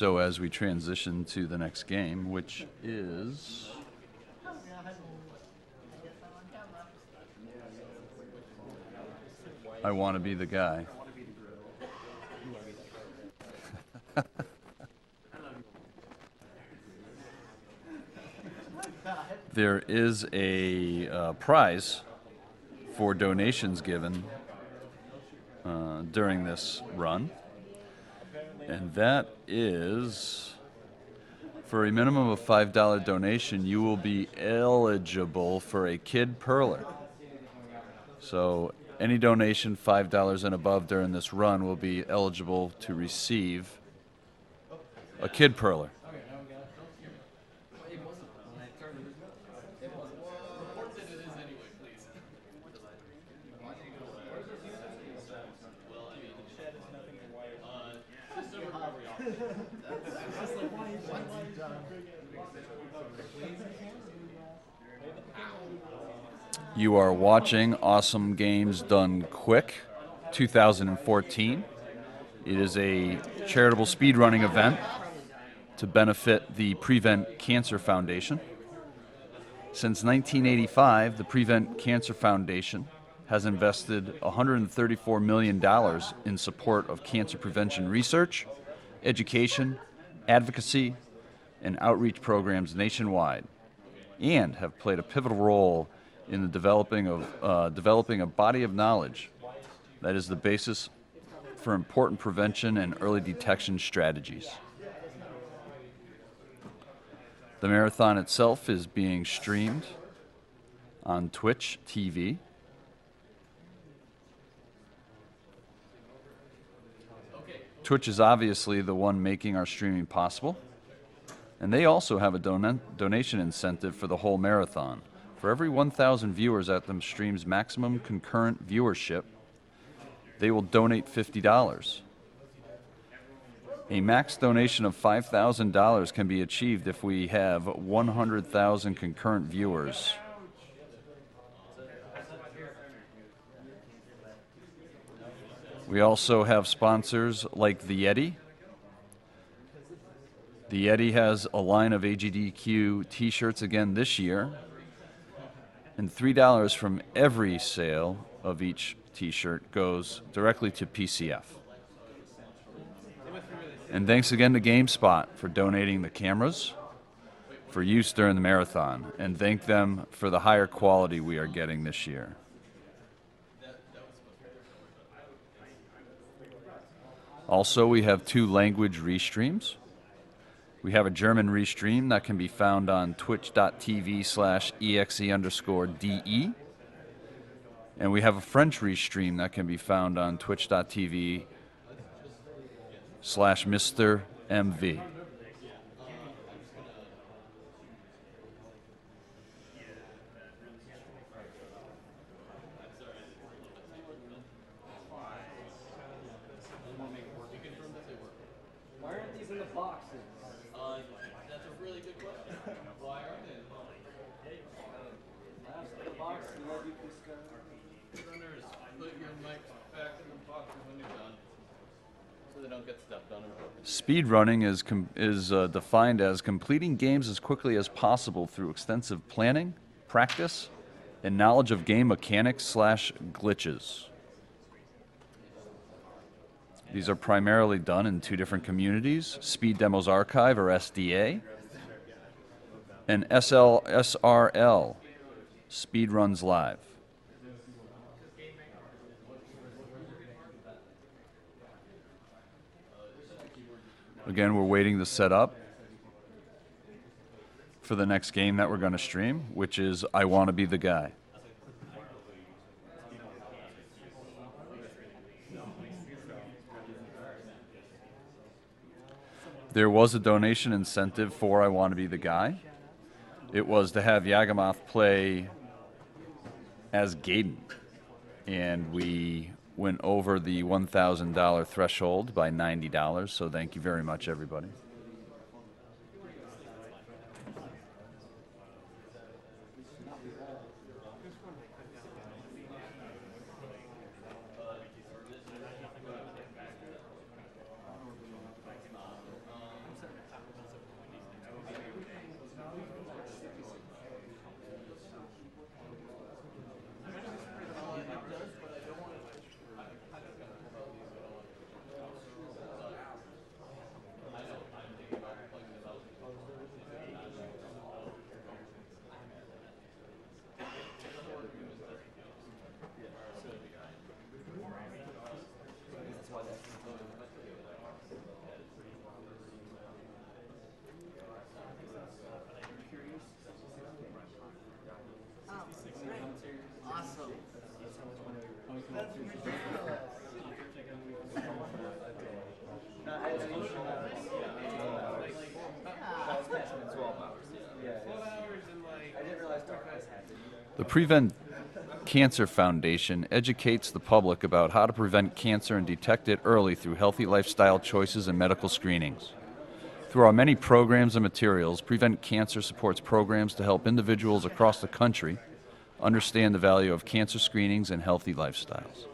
So as we transition to the next game, which is I Want to Be the Guy. There is a prize for donations given during this run, and that is for a minimum of $5 donation, you will be eligible for a Kid Perler. So any donation $5 and above during this run will be eligible to receive a Kid Perler. You are watching Awesome Games Done Quick 2014. It is a charitable speedrunning event to benefit the Prevent Cancer Foundation. Since 1985, the Prevent Cancer Foundation has invested $134 million in support of cancer prevention research, education, advocacy, and outreach programs nationwide, and have played a pivotal role in the developing a body of knowledge that is the basis for important prevention and early detection strategies. The marathon itself is being streamed on Twitch TV. Twitch is obviously the one making our streaming possible, and they also have a donation incentive for the whole marathon. For every 1,000 viewers at the stream's maximum concurrent viewership, they will donate $50. A max donation of $5,000 can be achieved if we have 100,000 concurrent viewers. We also have sponsors like the Yeti. The Yeti has a line of AGDQ t-shirts again this year, and $3 from every sale of each t-shirt goes directly to PCF. And thanks again to GameSpot for donating the cameras for use during the marathon, and thank them for the higher quality we are getting this year. Also, we have 2 language restreams. We have a German restream that can be found on twitch.tv/exe_de. And we have a French restream that can be found on twitch.tv/MrMV. Why aren't these in the boxes? That's a really good question. Why aren't they? Last in the box, and let you discuss. Runners, put your mic back in the box when you're done, so they don't get stepped on. Speedrunning is defined as completing games as quickly as possible through extensive planning, practice, and knowledge of game mechanics/glitches. These are primarily done in 2 different communities, Speed Demos Archive, or SDA, and SRL, Speedruns Live. Again, we're waiting to set up for the next game that we're going to stream, which is I Want to Be the Guy. There was a donation incentive for I Want to Be the Guy. It was to have Yagamoth play as Gaiden, and we went over the $1,000 threshold by $90, so thank you very much, everybody. The Prevent Cancer Foundation educates the public about how to prevent cancer and detect it early through healthy lifestyle choices and medical screenings. Through our many programs and materials, Prevent Cancer supports programs to help individuals across the country understand the value of cancer screenings and healthy lifestyles.